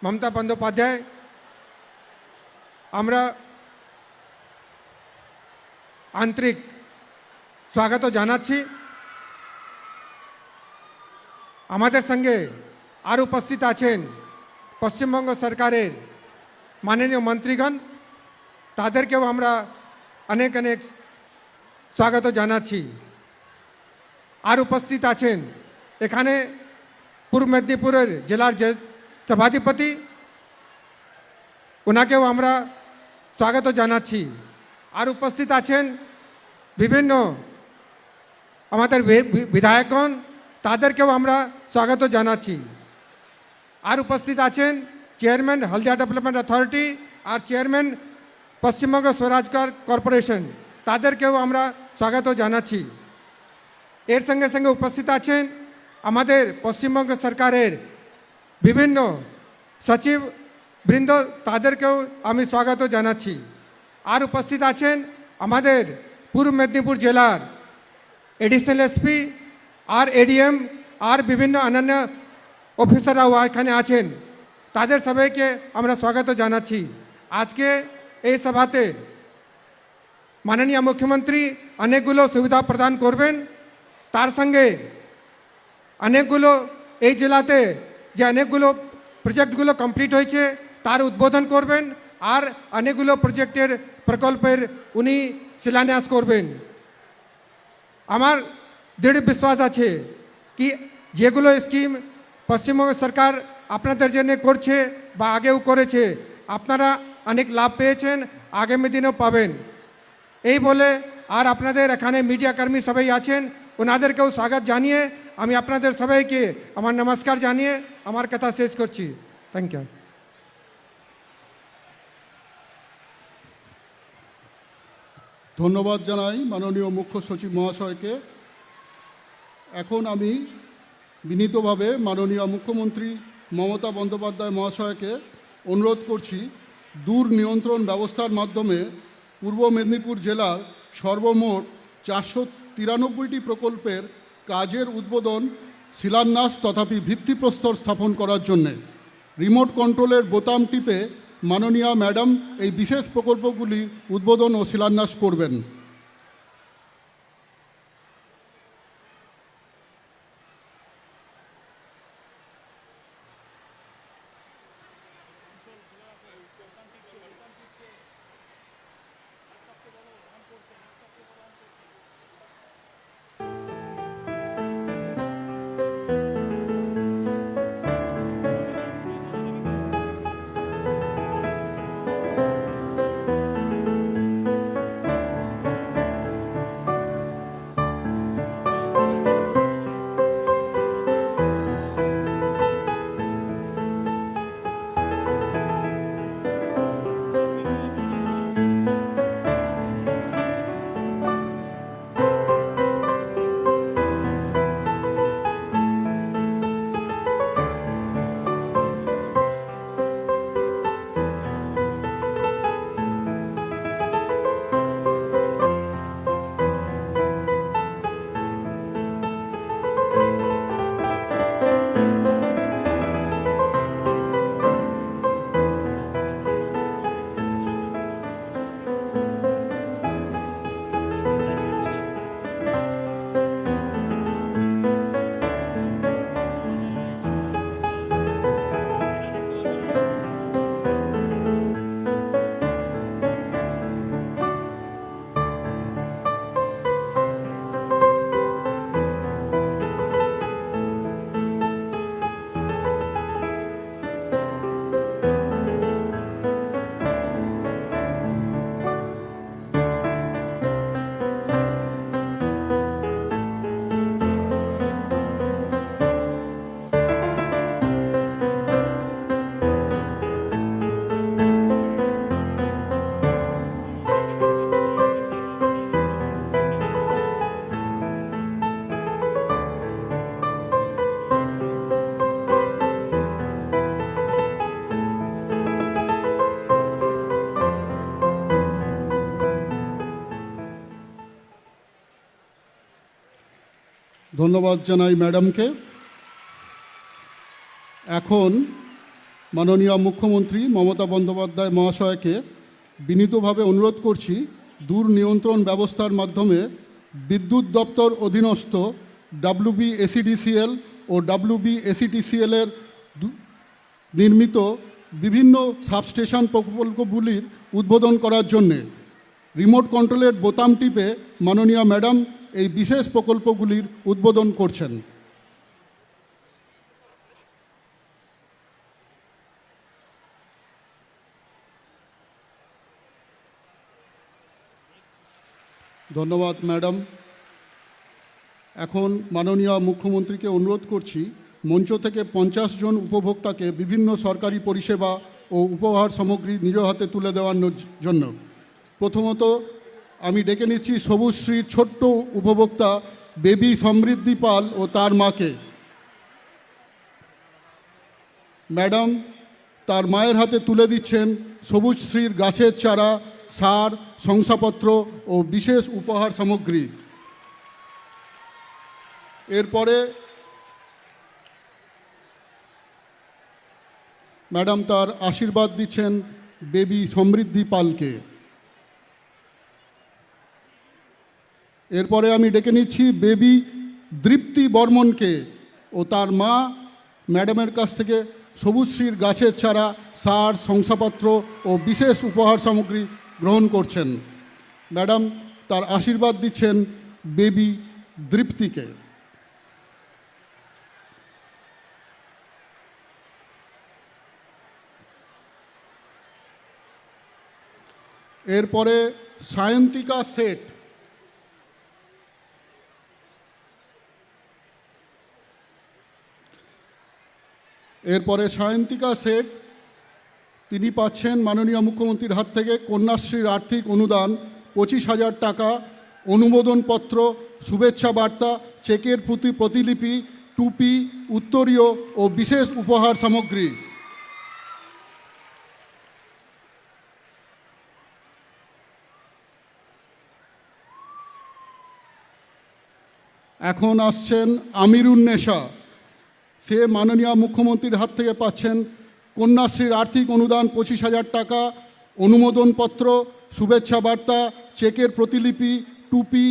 মমতা বন্দ্যোপাধ্যায় আমরা আন্তরিক স্বাগত জানাচ্ছি। আমাদের সঙ্গে আর উপস্থিত আছেন পশ্চিমবঙ্গ সরকারের মাননীয় মন্ত্রীগণ, তাদেরকেও আমরা অনেক অনেক স্বাগত জানাচ্ছি। আর উপস্থিত আছেন এখানে পূর্ব মেদিনীপুরের জেলার যে সভাধিপতি, ওনাকেও আমরা স্বাগত জানাচ্ছি। আর উপস্থিত আছেন বিভিন্ন আমাদের বিধায়কগণ, তাদেরকেও আমরা স্বাগত জানাচ্ছি। আর উপস্থিত আছেন চেয়ারম্যান হলদিয়া ডেভেলপমেন্ট অথরিটি আর চেয়ারম্যান পশ্চিমবঙ্গ স্বরাজগার কর্পোরেশন, তাদেরকেও আমরা স্বাগত জানাচ্ছি। এর সঙ্গে সঙ্গে উপস্থিত আছেন আমাদের পশ্চিমবঙ্গ সরকারের বিভিন্ন সচিব বৃন্দ, তাদেরকেও আমি স্বাগত জানাচ্ছি। আর উপস্থিত আছেন আমাদের পূর্ব মেদিনীপুর জেলার এডিশনাল এসপি আর এডিএম আর বিভিন্ন অন্যান্য অফিসাররাও এখানে আছেন, তাদের সবাইকে আমরা স্বাগত জানাচ্ছি। আজকে এই সভাতে মাননীয় মুখ্যমন্ত্রী অনেকগুলো সুবিধা প্রদান করবেন, তার সঙ্গে অনেকগুলো এই জেলাতে যে অনেকগুলো প্রজেক্টগুলো কমপ্লিট হয়েছে তার উদ্বোধন করবেন, আর অনেকগুলো প্রজেক্টের প্রকল্পের উনি শিলান্যাস করবেন। আমার দৃঢ় বিশ্বাস আছে কি যেগুলো স্কিম পশ্চিমবঙ্গ সরকার আপনাদের জন্য করছে বা আগেও করেছে, আপনারা অনেক লাভ পেয়েছেন, আগামী দিনেও পাবেন। এই বলে আর আপনাদের এখানে মিডিয়াকর্মী সবাই আছেন, ওনাদেরকেও স্বাগত জানিয়ে আমি আপনাদের সবাইকে আমার নমস্কার জানিয়ে আমার কথা শেষ করছি। Thank you. ধন্যবাদ জানাই মাননীয় মুখ্য সচিব মহাশয়কে। এখন আমি বিনীতভাবে মাননীয় মুখ্যমন্ত্রী মমতা বন্দ্যোপাধ্যায় মহাশয়কে অনুরোধ করছি দূর নিয়ন্ত্রণ ব্যবস্থার মাধ্যমে পূর্ব মেদিনীপুর জেলার সর্বমোট 493টি প্রকল্পের কাজের উদ্বোধন, শিলান্যাস তথাপি ভিত্তিপ্রস্তর স্থাপন করার জন্যে রিমোট কন্ট্রোলের বোতাম টিপে মাননীয়া ম্যাডাম এই বিশেষ প্রকল্পগুলির উদ্বোধন ও শিলান্যাস করবেন। ধন্যবাদ জানাই ম্যাডামকে। এখন মাননীয় মুখ্যমন্ত্রী মমতা বন্দ্যোপাধ্যায় মহাশয়কে বিনীতভাবে অনুরোধ করছি দূর নিয়ন্ত্রণ ব্যবস্থার মাধ্যমে বিদ্যুৎ দপ্তর অধীনস্থ WBSEDCL ও WBSETCL এর নির্মিত বিভিন্ন সাবস্টেশন প্রকল্পগুলির উদ্বোধন করার জন্যে রিমোট কন্ট্রোলের বোতাম টিপে মাননীয় ম্যাডাম এই বিশেষ প্রকল্পগুলির উদ্বোধন করছেন। ধন্যবাদ ম্যাডাম। এখন মাননীয় মুখ্যমন্ত্রীকে অনুরোধ করছি মঞ্চ থেকে 50 জন উপভোক্তাকে বিভিন্ন সরকারি পরিষেবা ও উপহার সামগ্রী নিজ হাতে তুলে দেওয়ার জন্য। প্রথমত আমি ডেকে নিচ্ছি সবুজশ্রীর ছোট্ট উপভোক্তা বেবি সমৃদ্ধি পাল ও তার মাকে। ম্যাডাম তার মায়ের হাতে তুলে দিচ্ছেন সবুজশ্রীর গাছের চারা, সার, শংসাপত্র ও বিশেষ উপহার সামগ্রী। এরপরে ম্যাডাম তার আশীর্বাদ দিচ্ছেন বেবি সমৃদ্ধি পালকে। এরপরে আমি ডেকে নিচ্ছি বেবি দৃপ্তি বর্মনকে ও তার মা ম্যাডামের কাছ থেকে সবুজশ্রীর গাছের চারা, সার, শংসাপত্র ও বিশেষ উপহার সামগ্রী গ্রহণ করছেন। ম্যাডাম তার আশীর্বাদ দিচ্ছেন বেবি দৃপ্তিকে। এরপরে সায়ন্তিকা শেঠ। তিনি পাচ্ছেন মাননীয় মুখ্যমন্ত্রীর হাত থেকে কন্যাশ্রীর আর্থিক অনুদান 25,000 টাকা, অনুমোদনপত্র, শুভেচ্ছা বার্তা, চেকের প্রতিলিপি, টুপি, উত্তরীয় ও বিশেষ উপহার সামগ্রী। এখন আসছেন আমিরুন্নেসা। সে মাননীয় মুখ্যমন্ত্রীর হাত থেকে পাচ্ছেন কন্যাশ্রীর আর্থিক অনুদান 25,000 টাকা, অনুমোদনপত্র, শুভেচ্ছা বার্তা, চেকের প্রতিলিপি, টুপি,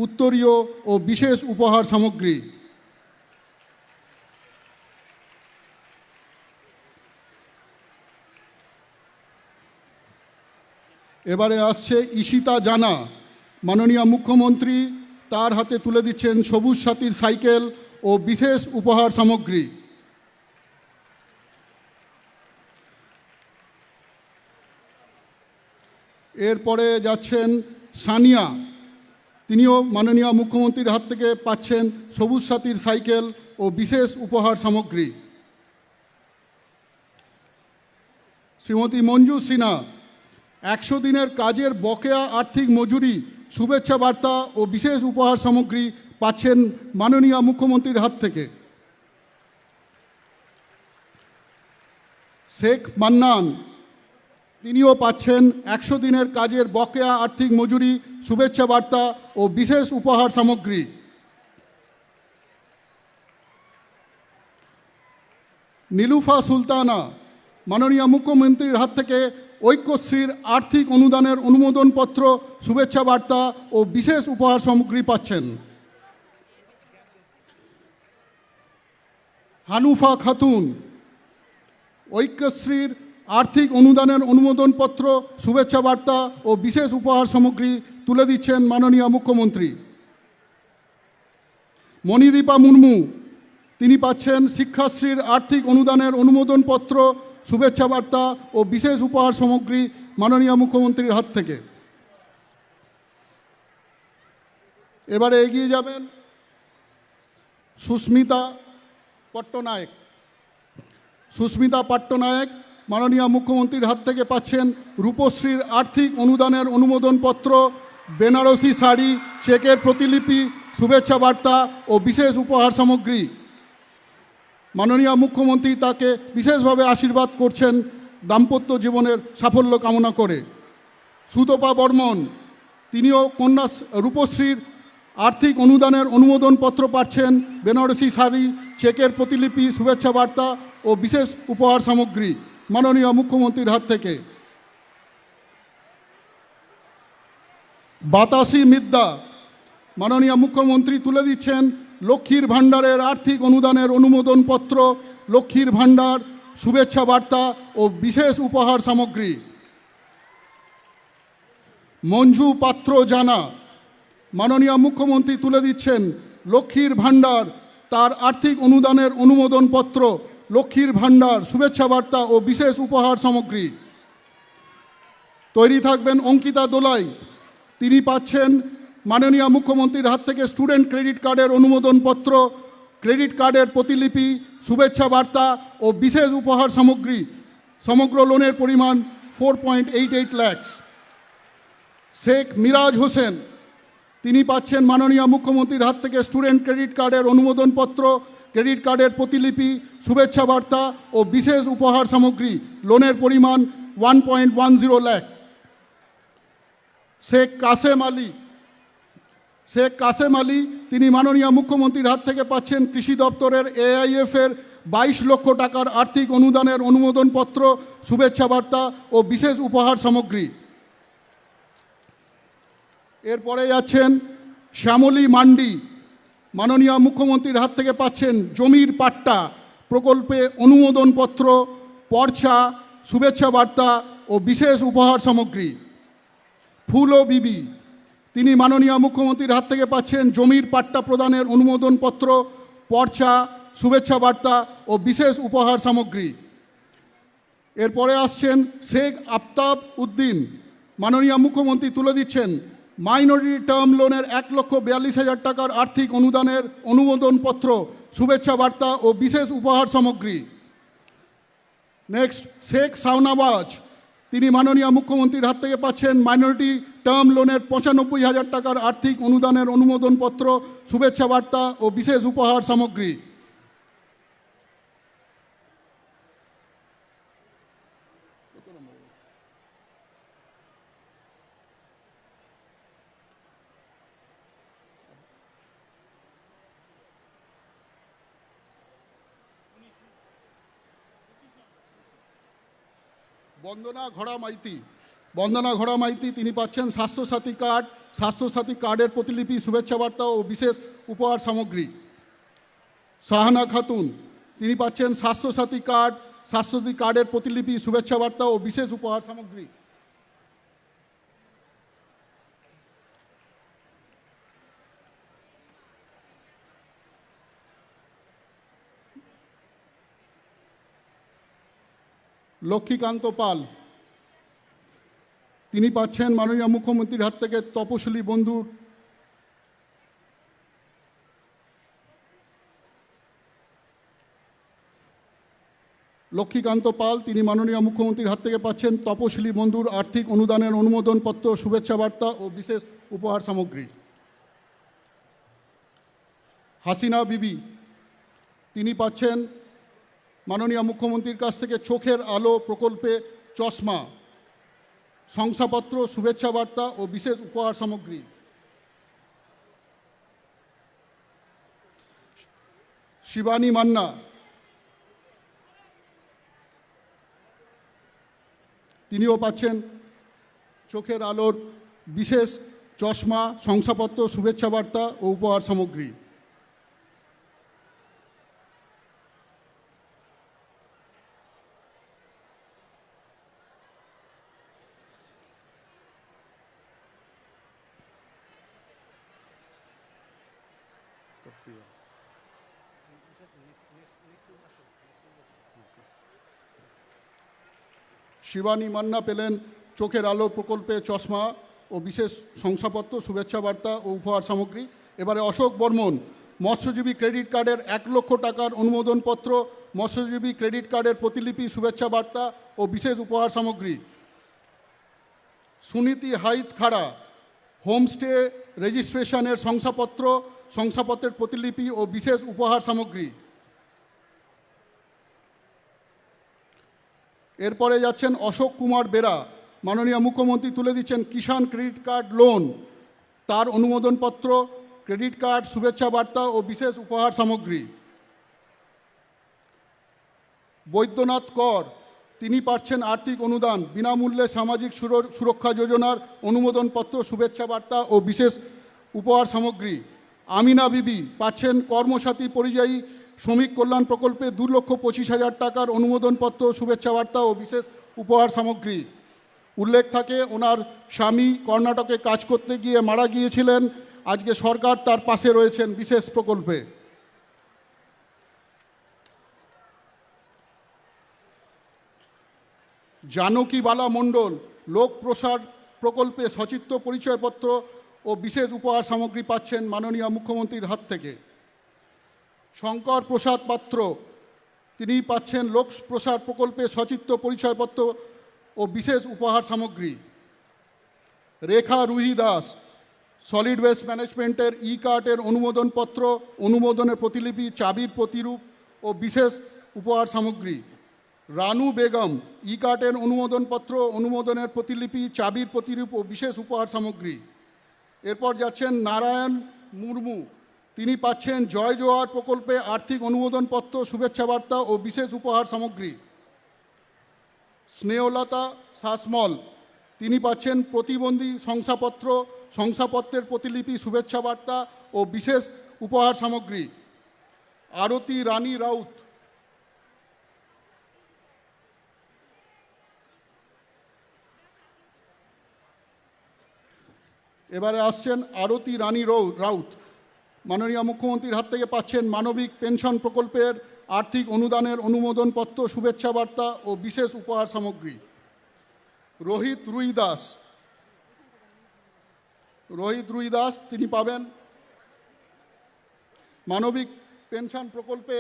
উত্তরীয় ও বিশেষ উপহার সামগ্রী। এবারে আসছে ঈশিতা জানা। মাননীয় মুখ্যমন্ত্রী তার হাতে তুলে দিচ্ছেন সবুজ সাথীর সাইকেল ও বিশেষ উপহার সামগ্রী। এরপরে যাচ্ছেন সানিয়া। তিনিও মাননীয় মুখ্যমন্ত্রীর হাত থেকে পাচ্ছেন সবুজ সাথীর সাইকেল ও বিশেষ উপহার সামগ্রী। শ্রীমতী মঞ্জু সিনহা 100 দিনের কাজের বকেয়া আর্থিক মজুরি, শুভেচ্ছা বার্তা ও বিশেষ উপহার সামগ্রী পাচ্ছেন মাননীয় মুখ্যমন্ত্রীর হাত থেকে। শেখ মান্নান তিনিও পাচ্ছেন 100 দিনের কাজের বকেয়া আর্থিক মজুরি, শুভেচ্ছা বার্তা ও বিশেষ উপহার সামগ্রী। নীলুফা সুলতানা মাননীয় মুখ্যমন্ত্রীর হাত থেকে ঐক্যশ্রীর আর্থিক অনুদানের অনুমোদনপত্র, শুভেচ্ছা বার্তা ও বিশেষ উপহার সামগ্রী পাচ্ছেন। হানুফা খাতুন ঐক্যশ্রীর আর্থিক অনুদানের অনুমোদনপত্র, শুভেচ্ছা বার্তা ও বিশেষ উপহার সামগ্রী তুলে দিচ্ছেন মাননীয় মুখ্যমন্ত্রী। মণিদীপা মুর্মু তিনি পাচ্ছেন শিক্ষাশ্রীর আর্থিক অনুদানের অনুমোদনপত্র, শুভেচ্ছা বার্তা ও বিশেষ উপহার সামগ্রী মাননীয় মুখ্যমন্ত্রীর হাত থেকে। এবারে এগিয়ে যাবেন সুস্মিতা পট্টনায়ক। সুস্মিতা পট্টনায়ক মাননীয় মুখ্যমন্ত্রীর হাত থেকে পাচ্ছেন রূপশ্রীর আর্থিক অনুদানের অনুমোদনপত্র, বেনারসি শাড়ি, চেকের প্রতিলিপি, শুভেচ্ছা বার্তা ও বিশেষ উপহার সামগ্রী। মাননীয় মুখ্যমন্ত্রী তাকে বিশেষভাবে আশীর্বাদ করছেন দাম্পত্য জীবনের সাফল্য কামনা করে। সুতপা বর্মন তিনিও কন্যা রূপশ্রীর আর্থিক অনুদানের অনুমোদনপত্র পাচ্ছেন, বেনারসি শাড়ি, চেকের প্রতিলিপি, শুভেচ্ছা বার্তা ও বিশেষ উপহার সামগ্রী। মাননীয় মুখ্যমন্ত্রীর হাত থেকে। বাতাসি মিদ্যা, মাননীয় মুখ্যমন্ত্রী তুলে দিচ্ছেন লক্ষ্মীর ভাণ্ডারের আর্থিক অনুদানের অনুমোদনপত্র, লক্ষ্মীর ভাণ্ডার, শুভেচ্ছা বার্তা ও বিশেষ উপহার সামগ্রী। মঞ্জু পাত্র জানা, মাননীয় মুখ্যমন্ত্রী তুলে দিচ্ছেন লক্ষ্মীর ভাণ্ডার, তার আর্থিক অনুদানের অনুমোদনপত্র, লক্ষ্মীর ভাণ্ডার, শুভেচ্ছা বার্তা ও বিশেষ উপহার সামগ্রী। তৈরি থাকবেন অঙ্কিতা দোলাই, তিনি পাচ্ছেন মাননীয় মুখ্যমন্ত্রীর হাত থেকে স্টুডেন্ট ক্রেডিট কার্ডের অনুমোদনপত্র, ক্রেডিট কার্ডের প্রতিলিপি, শুভেচ্ছা বার্তা ও বিশেষ উপহার সামগ্রী। সমগ্র লোনের পরিমাণ 4.88 লাখ। শেখ মিরাজ হোসেন, তিনি পাচ্ছেন মাননীয় মুখ্যমন্ত্রীর হাত থেকে স্টুডেন্ট ক্রেডিট কার্ডের অনুমোদনপত্র, ক্রেডিট কার্ডের প্রতিলিপি, শুভেচ্ছা বার্তা ও বিশেষ উপহার সামগ্রী। লোনের পরিমাণ 1.10 লাখ। শেখ কাসেম আলী, তিনি মাননীয় মুখ্যমন্ত্রীর হাত থেকে পাচ্ছেন কৃষি দপ্তরের AIF-এর 22 লক্ষ টাকার আর্থিক অনুদানের অনুমোদনপত্র, শুভেচ্ছা বার্তা ও বিশেষ উপহার সামগ্রী। এরপরে যাচ্ছেন শ্যামলী মান্ডি, মাননীয় মুখ্যমন্ত্রীর হাত থেকে পাচ্ছেন জমির পাট্টা প্রকল্পে অনুমোদনপত্র, পর্চা, শুভেচ্ছা বার্তা ও বিশেষ উপহার সামগ্রী। ফুলো বিবি, তিনি মাননীয় মুখ্যমন্ত্রীর হাত থেকে পাচ্ছেন জমির পাট্টা প্রদানের অনুমোদনপত্র, পর্চা, শুভেচ্ছা বার্তা ও বিশেষ উপহার সামগ্রী। এরপরে আসছেন শেখ আফতাব উদ্দিন, মাননীয় মুখ্যমন্ত্রী তুলে দিচ্ছেন মাইনরিটি টার্ম লোনের 1,42,000 টাকার আর্থিক অনুদানের অনুমোদনপত্র, শুভেচ্ছা বার্তা ও বিশেষ উপহার সামগ্রী। নেক্সট শেখ শাহনওয়াজ, তিনি মাননীয় মুখ্যমন্ত্রীর হাত থেকে পাচ্ছেন মাইনরিটি টার্ম লোনের 95,000 টাকার আর্থিক অনুদানের অনুমোদনপত্র, শুভেচ্ছা বার্তা ও বিশেষ উপহার সামগ্রী। বন্দনা ঘোড়া মাইতি, তিনি পাচ্ছেন স্বাস্থ্যসাথী কার্ডের প্রতিলিপি, শুভেচ্ছা বার্তা ও বিশেষ উপহার সামগ্রী। শাহানা খাতুন, তিনি পাচ্ছেন স্বাস্থ্যসাথী কার্ডের প্রতিলিপি, শুভেচ্ছা বার্তা ও বিশেষ উপহার সামগ্রী। লক্ষ্মীকান্ত পাল, তিনি পাচ্ছেন মাননীয় মুখ্যমন্ত্রীর হাত থেকে তপশিলি বন্ধুর তিনি মাননীয় মুখ্যমন্ত্রীর হাত থেকে পাচ্ছেন তপশিলি বন্ধুর আর্থিক অনুদানের অনুমোদনপত্র, শুভেচ্ছা বার্তা ও বিশেষ উপহার সামগ্রী। হাসিনা বিবি, তিনি পাচ্ছেন মাননীয় মুখ্যমন্ত্রীর কাছ থেকে চোখের আলো প্রকল্পে চশমা, শংসাপত্র, শুভেচ্ছা বার্তা ও বিশেষ উপহার সামগ্রী। শিবানী মান্না, তিনিও পাচ্ছেন চোখের আলোর বিশেষ চশমা, শংসাপত্র, শুভেচ্ছা বার্তা ও উপহার সামগ্রী। শিবানী মান্না পেলেন চোখের আলো প্রকল্পে চশমা ও বিশেষ শংসাপত্র, শুভেচ্ছা বার্তা ও উপহার সামগ্রী। এবারে অশোক বর্মন, মৎস্যজীবী ক্রেডিট কার্ডের 1 লক্ষ টাকার অনুমোদনপত্র, মৎস্যজীবী ক্রেডিট কার্ডের প্রতিলিপি, শুভেচ্ছা বার্তা ও বিশেষ উপহার সামগ্রী। সুনীতি হাইত খাড়া, হোমস্টে রেজিস্ট্রেশনের শংসাপত্রের প্রতিলিপি ও বিশেষ উপহার সামগ্রী। এরপরে যাচ্ছেন অশোক কুমার বেরা, মাননীয় মুখ্যমন্ত্রী তুলে দিচ্ছেন কিষাণ ক্রেডিট কার্ড লোন, তার অনুমোদনপত্র, ক্রেডিট কার্ড, শুভেচ্ছা বার্তা ও বিশেষ উপহার সামগ্রী। বৈদ্যনাথ কর, তিনি পাচ্ছেন আর্থিক অনুদান, বিনামূল্যে সামাজিক সুরক্ষা যোজনার অনুমোদনপত্র, শুভেচ্ছা বার্তা ও বিশেষ উপহার সামগ্রী। আমিনা বিবি পাচ্ছেন কর্মসাথী পরিযায়ী শ্রমিক কল্যাণ প্রকল্পে 2,25,000 টাকার অনুমোদনপত্র, শুভেচ্ছা বার্তা ও বিশেষ উপহার সামগ্রী। উল্লেখ থাকে ওনার স্বামী কর্ণাটকে কাজ করতে গিয়ে মারা গিয়েছিলেন, আজকে সরকার তার পাশে রয়েছেন বিশেষ প্রকল্পে। জানকী বালা মণ্ডল লোক প্রসার প্রকল্পে সচিত্র পরিচয়পত্র ও বিশেষ উপহার সামগ্রী পাচ্ছেন মাননীয় মুখ্যমন্ত্রীর হাত থেকে। শঙ্কর প্রসাদ পাত্র তিনি পাচ্ছেন লোক প্রসার প্রকল্পে সচিত্র পরিচয়পত্র ও বিশেষ উপহার সামগ্রী। রেখা রুহি দাস সলিড ওয়েস্ট ম্যানেজমেন্টের কার্টের অনুমোদনপত্র, অনুমোদনের প্রতিলিপি, চাবির প্রতিরূপ ও বিশেষ উপহার সামগ্রী। রানু বেগম কার্টের অনুমোদনপত্র, অনুমোদনের প্রতিলিপি, চাবির প্রতিরূপ ও বিশেষ উপহার সামগ্রী। এরপর যাচ্ছেন নারায়ণ মুর্মু, তিনি পাচ্ছেন জয় জোয়ার প্রকল্পে আর্থিক অনুমোদনপত্র, শুভেচ্ছা বার্তা ও বিশেষ উপহার সামগ্রী। স্নেহলতা শাসমল তিনি পাচ্ছেন প্রতিবন্ধী শংসাপত্র, শংসাপত্রের প্রতিলিপি, শুভেচ্ছা বার্তা ও বিশেষ উপহার সামগ্রী। আরতি রানী রাউত এবারে আসছেন আরতি রানী রাউত, মাননীয় মুখ্যমন্ত্রীর হাত থেকে পাচ্ছেন মানবিক পেনশন প্রকল্পের আর্থিক অনুদানের অনুমোদনপত্র, শুভেচ্ছা বার্তা ও বিশেষ উপহার সামগ্রী। রোহিত রুই দাস তিনি পাবেন মানবিক পেনশন প্রকল্পে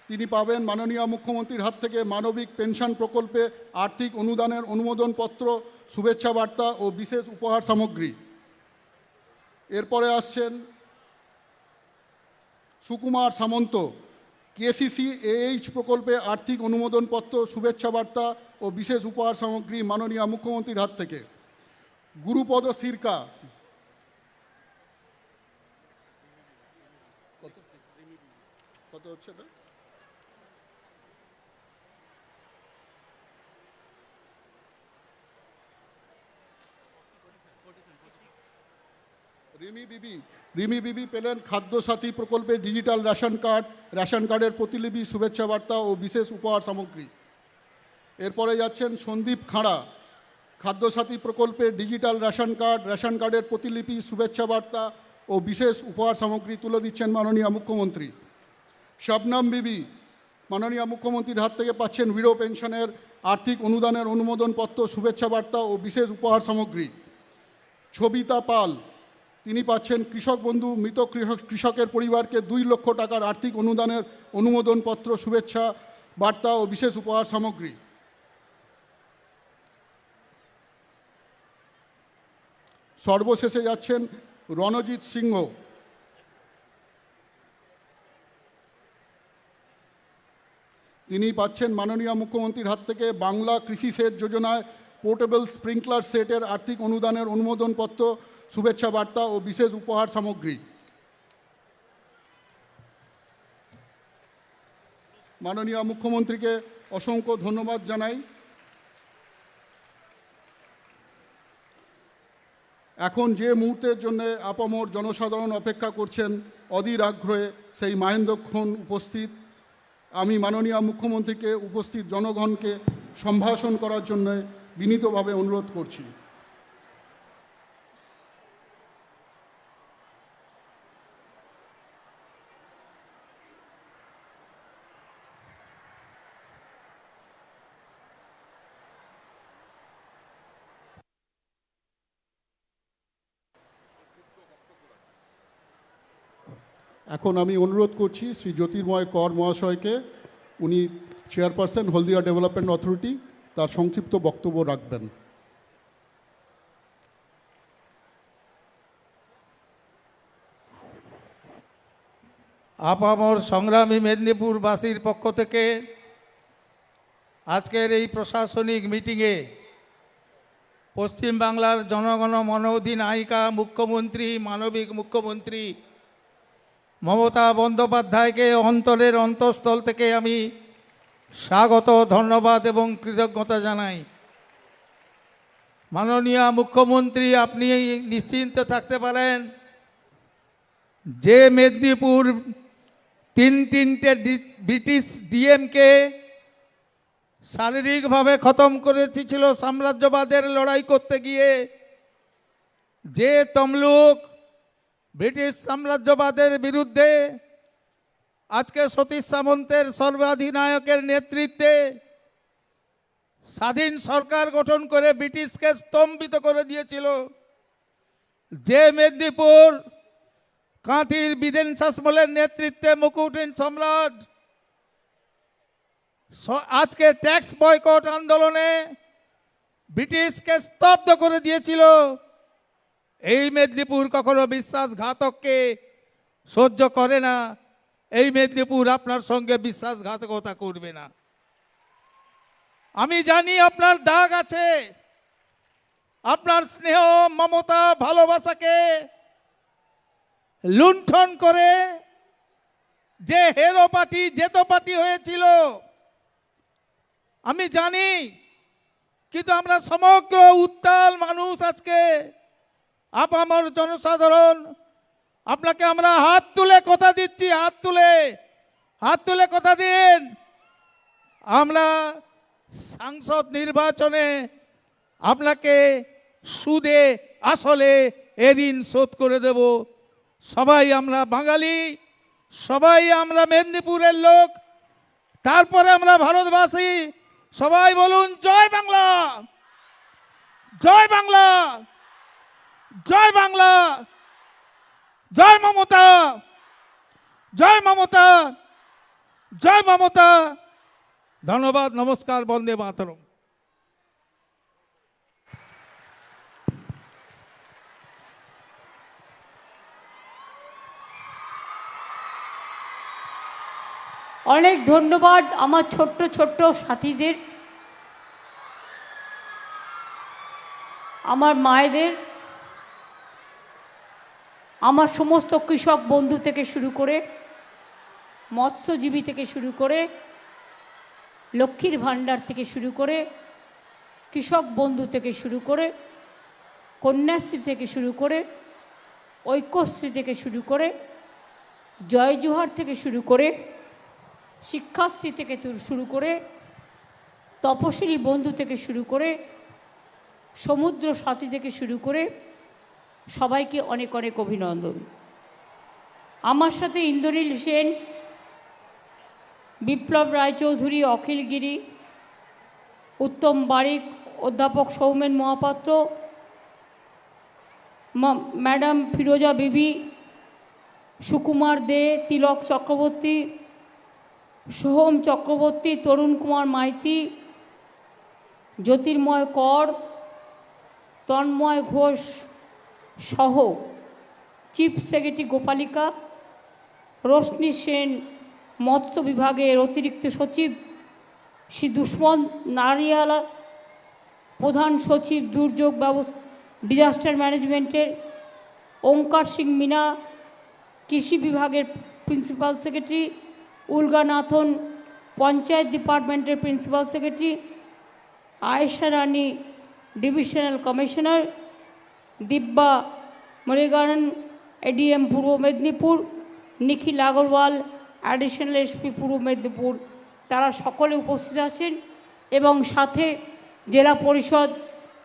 তিনি পাবেন মাননীয় মুখ্যমন্ত্রীর হাত থেকে মানবিক পেনশন প্রকল্পে আর্থিক অনুদানের অনুমোদনপত্র, শুভেচ্ছা বার্তা ও বিশেষ উপহার সামগ্রী। এরপরে আসছেন সুকুমার সামন্ত, কেসিসি প্রকল্পে আর্থিক অনুমোদনপত্র, শুভেচ্ছা বার্তা ও বিশেষ উপহার সামগ্রী মাননীয় মুখ্যমন্ত্রীর হাত থেকে। গুরুপদ সিরকা কত হচ্ছে না? রিমি বিবি পেলেন খাদ্যসাথী প্রকল্পে ডিজিটাল রেশন কার্ডের প্রতিলিপি, শুভেচ্ছা বার্তা ও বিশেষ উপহার সামগ্রী। এরপরে যাচ্ছেন সন্দীপ খাঁড়া, খাদ্যসাথী প্রকল্পে ডিজিটাল রেশন কার্ডের প্রতিলিপি, শুভেচ্ছা বার্তা ও বিশেষ উপহার সামগ্রী তুলে দিচ্ছেন মাননীয় মুখ্যমন্ত্রী। শবনম বিবি মাননীয় মুখ্যমন্ত্রীর হাত থেকে পাচ্ছেন উইডো পেনশনের আর্থিক অনুদানের অনুমোদনপত্র, শুভেচ্ছা বার্তা ও বিশেষ উপহার সামগ্রী। ছবিতা পাল তিনি পাচ্ছেন কৃষক বন্ধু, মৃত কৃষকের পরিবারকে 2 লক্ষ টাকার আর্থিক অনুদানের অনুমোদনপত্র, শুভেচ্ছা বার্তা ও বিশেষ উপহার সামগ্রী। সর্বশেষে যাচ্ছেন রণজিৎ সিংহ, তিনি পাচ্ছেন মাননীয় মুখ্যমন্ত্রীর হাত থেকে বাংলা কৃষি সেচ যোজনায় পোর্টেবল স্প্রিংকলার সেটের আর্থিক অনুদানের অনুমোদনপত্র, শুভেচ্ছা বার্তা ও বিশেষ উপহার সামগ্রী। মাননীয় মুখ্যমন্ত্রীকে অসংখ্য ধন্যবাদ জানাই। এখন যে মুহূর্তের জন্য আপামর জনসাধারণ অপেক্ষা করছেন অধীর আগ্রহে, সেই মাহেন্দ্রক্ষণ উপস্থিত। আমি মাননীয় মুখ্যমন্ত্রীকে উপস্থিত জনগণকে সম্ভাষণ করার জন্য বিনীতভাবে অনুরোধ করছি। এখন আমি অনুরোধ করছি শ্রী জ্যোতির্ময় কর মহাশয়কে, উনি চেয়ারপারসন হলদিয়া ডেভেলপমেন্ট অথরিটি, তার সংক্ষিপ্ত বক্তব্য রাখবেন। আপামর সংগ্রামী মেদিনীপুরবাসীর পক্ষ থেকে আজকের এই প্রশাসনিক মিটিংয়ে পশ্চিমবাংলার জনগণ মনোধিনায়িকা মুখ্যমন্ত্রী, মানবিক মুখ্যমন্ত্রী মমতা বন্দ্যোপাধ্যায়কে অন্তরের অন্তঃস্থল থেকে আমি স্বাগত, ধন্যবাদ এবং কৃতজ্ঞতা জানাই। মাননীয় মুখ্যমন্ত্রী, আপনি নিশ্চিন্তে থাকতে পারেন যে মেদিনীপুর তিনটে ব্রিটিশ ডিএমকে শারীরিকভাবে খতম করে দিয়েছিল সাম্রাজ্যবাদের লড়াই করতে গিয়ে, যে তমলুক ব্রিটিশ সাম্রাজ্যবাদের বিরুদ্ধে আজকে সতীশ সামন্তের সর্বাধিনায়কের নেতৃত্বে স্বাধীন সরকার গঠন করে ব্রিটিশকে স্তম্ভিত করে দিয়েছিল, যে মেদিনীপুর কাঁথির বীরেন শাসমলের নেতৃত্বে মুকুটহীন সম্রাট আজকে ট্যাক্স বয়কট আন্দোলনে ব্রিটিশকে স্তব্ধ করে দিয়েছিল, এই মেদিনীপুর কখনো বিশ্বাসঘাতককে সহ্য করে না। এই মেদিনীপুর আপনার সঙ্গে বিশ্বাসঘাতকতা করবে না। আমি জানি আপনার দাগ আছে, আপনার স্নেহ মমতা ভালোবাসাকে লুণ্ঠন করে যে হেরো পার্টি জেতো পার্টি হয়েছিল আমি জানি, কিন্তু আমরা সমগ্র উত্তাল মানুষ আজকে আপামর জনসাধারণ আপনাকে আমরা হাত তুলে কথা দিচ্ছি, হাত তুলে কথা দিন। আমরা সাংসদ নির্বাচনে আপনাকে সুদে আসলে এদিন শোধ করে দেব। সবাই আমরা বাঙালি, সবাই আমরা মেদিনীপুরের লোক, তারপরে আমরা ভারতবাসী। সবাই বলুন জয় বাংলা, জয় বাংলা, জয় বাংলা, জয় মমতা, জয় মমতা, জয় মমতা। ধন্যবাদ, নমস্কার, বন্দে মাতরম। অনেক ধন্যবাদ আমার ছোট্ট ছোট্ট সাথীদের, আমার মায়েদের, আমার সমস্ত কৃষক বন্ধু থেকে শুরু করে, মৎস্যজীবী থেকে শুরু করে, লক্ষ্মীর ভাণ্ডার থেকে শুরু করে, কৃষক বন্ধু থেকে শুরু করে, কন্যাশ্রী থেকে শুরু করে, ঐক্যশ্রী থেকে শুরু করে, জয় জোহার থেকে শুরু করে, শিক্ষাশ্রী থেকে শুরু করে, তপশিলি বন্ধু থেকে শুরু করে, সমুদ্র সাথী থেকে শুরু করে সবাইকে অনেক অনেক অভিনন্দন। আমার সাথে ইন্দ্রনীল সেন, বিপ্লব রায়চৌধুরী, অখিল গিরি, উত্তম বারিক, অধ্যাপক সৌমেন মহাপাত্র, ম্যাডাম ফিরোজা বিবি, সুকুমার দে, তিলক চক্রবর্তী, সোহম চক্রবর্তী, তরুণ কুমার মাইতি, জ্যোতির্ময় কর, তন্ময় ঘোষ সহ চিফ সেক্রেটারি গোপালিকা, রোশনি সেন মৎস্য বিভাগের অতিরিক্ত সচিব, শ্রী দুষ্মন্ত নারিয়ালা প্রধান সচিব দুর্যোগ ডিজাস্টার ম্যানেজমেন্টের, ওঙ্কার সিং মিনা কৃষি বিভাগের প্রিন্সিপাল সেক্রেটারি, উলগানাথন পঞ্চায়েত ডিপার্টমেন্টের প্রিন্সিপাল সেক্রেটারি, আয়েশা রানী ডিভিশনাল কমিশনার, দিব্যা মরিগান এডিএম পূর্ব মেদিনীপুর, নিখিল আগরওয়াল অ্যাডিশনাল এসপি পূর্ব মেদিনীপুর, তারা সকলে উপস্থিত আছেন এবং সাথে জেলা পরিষদ,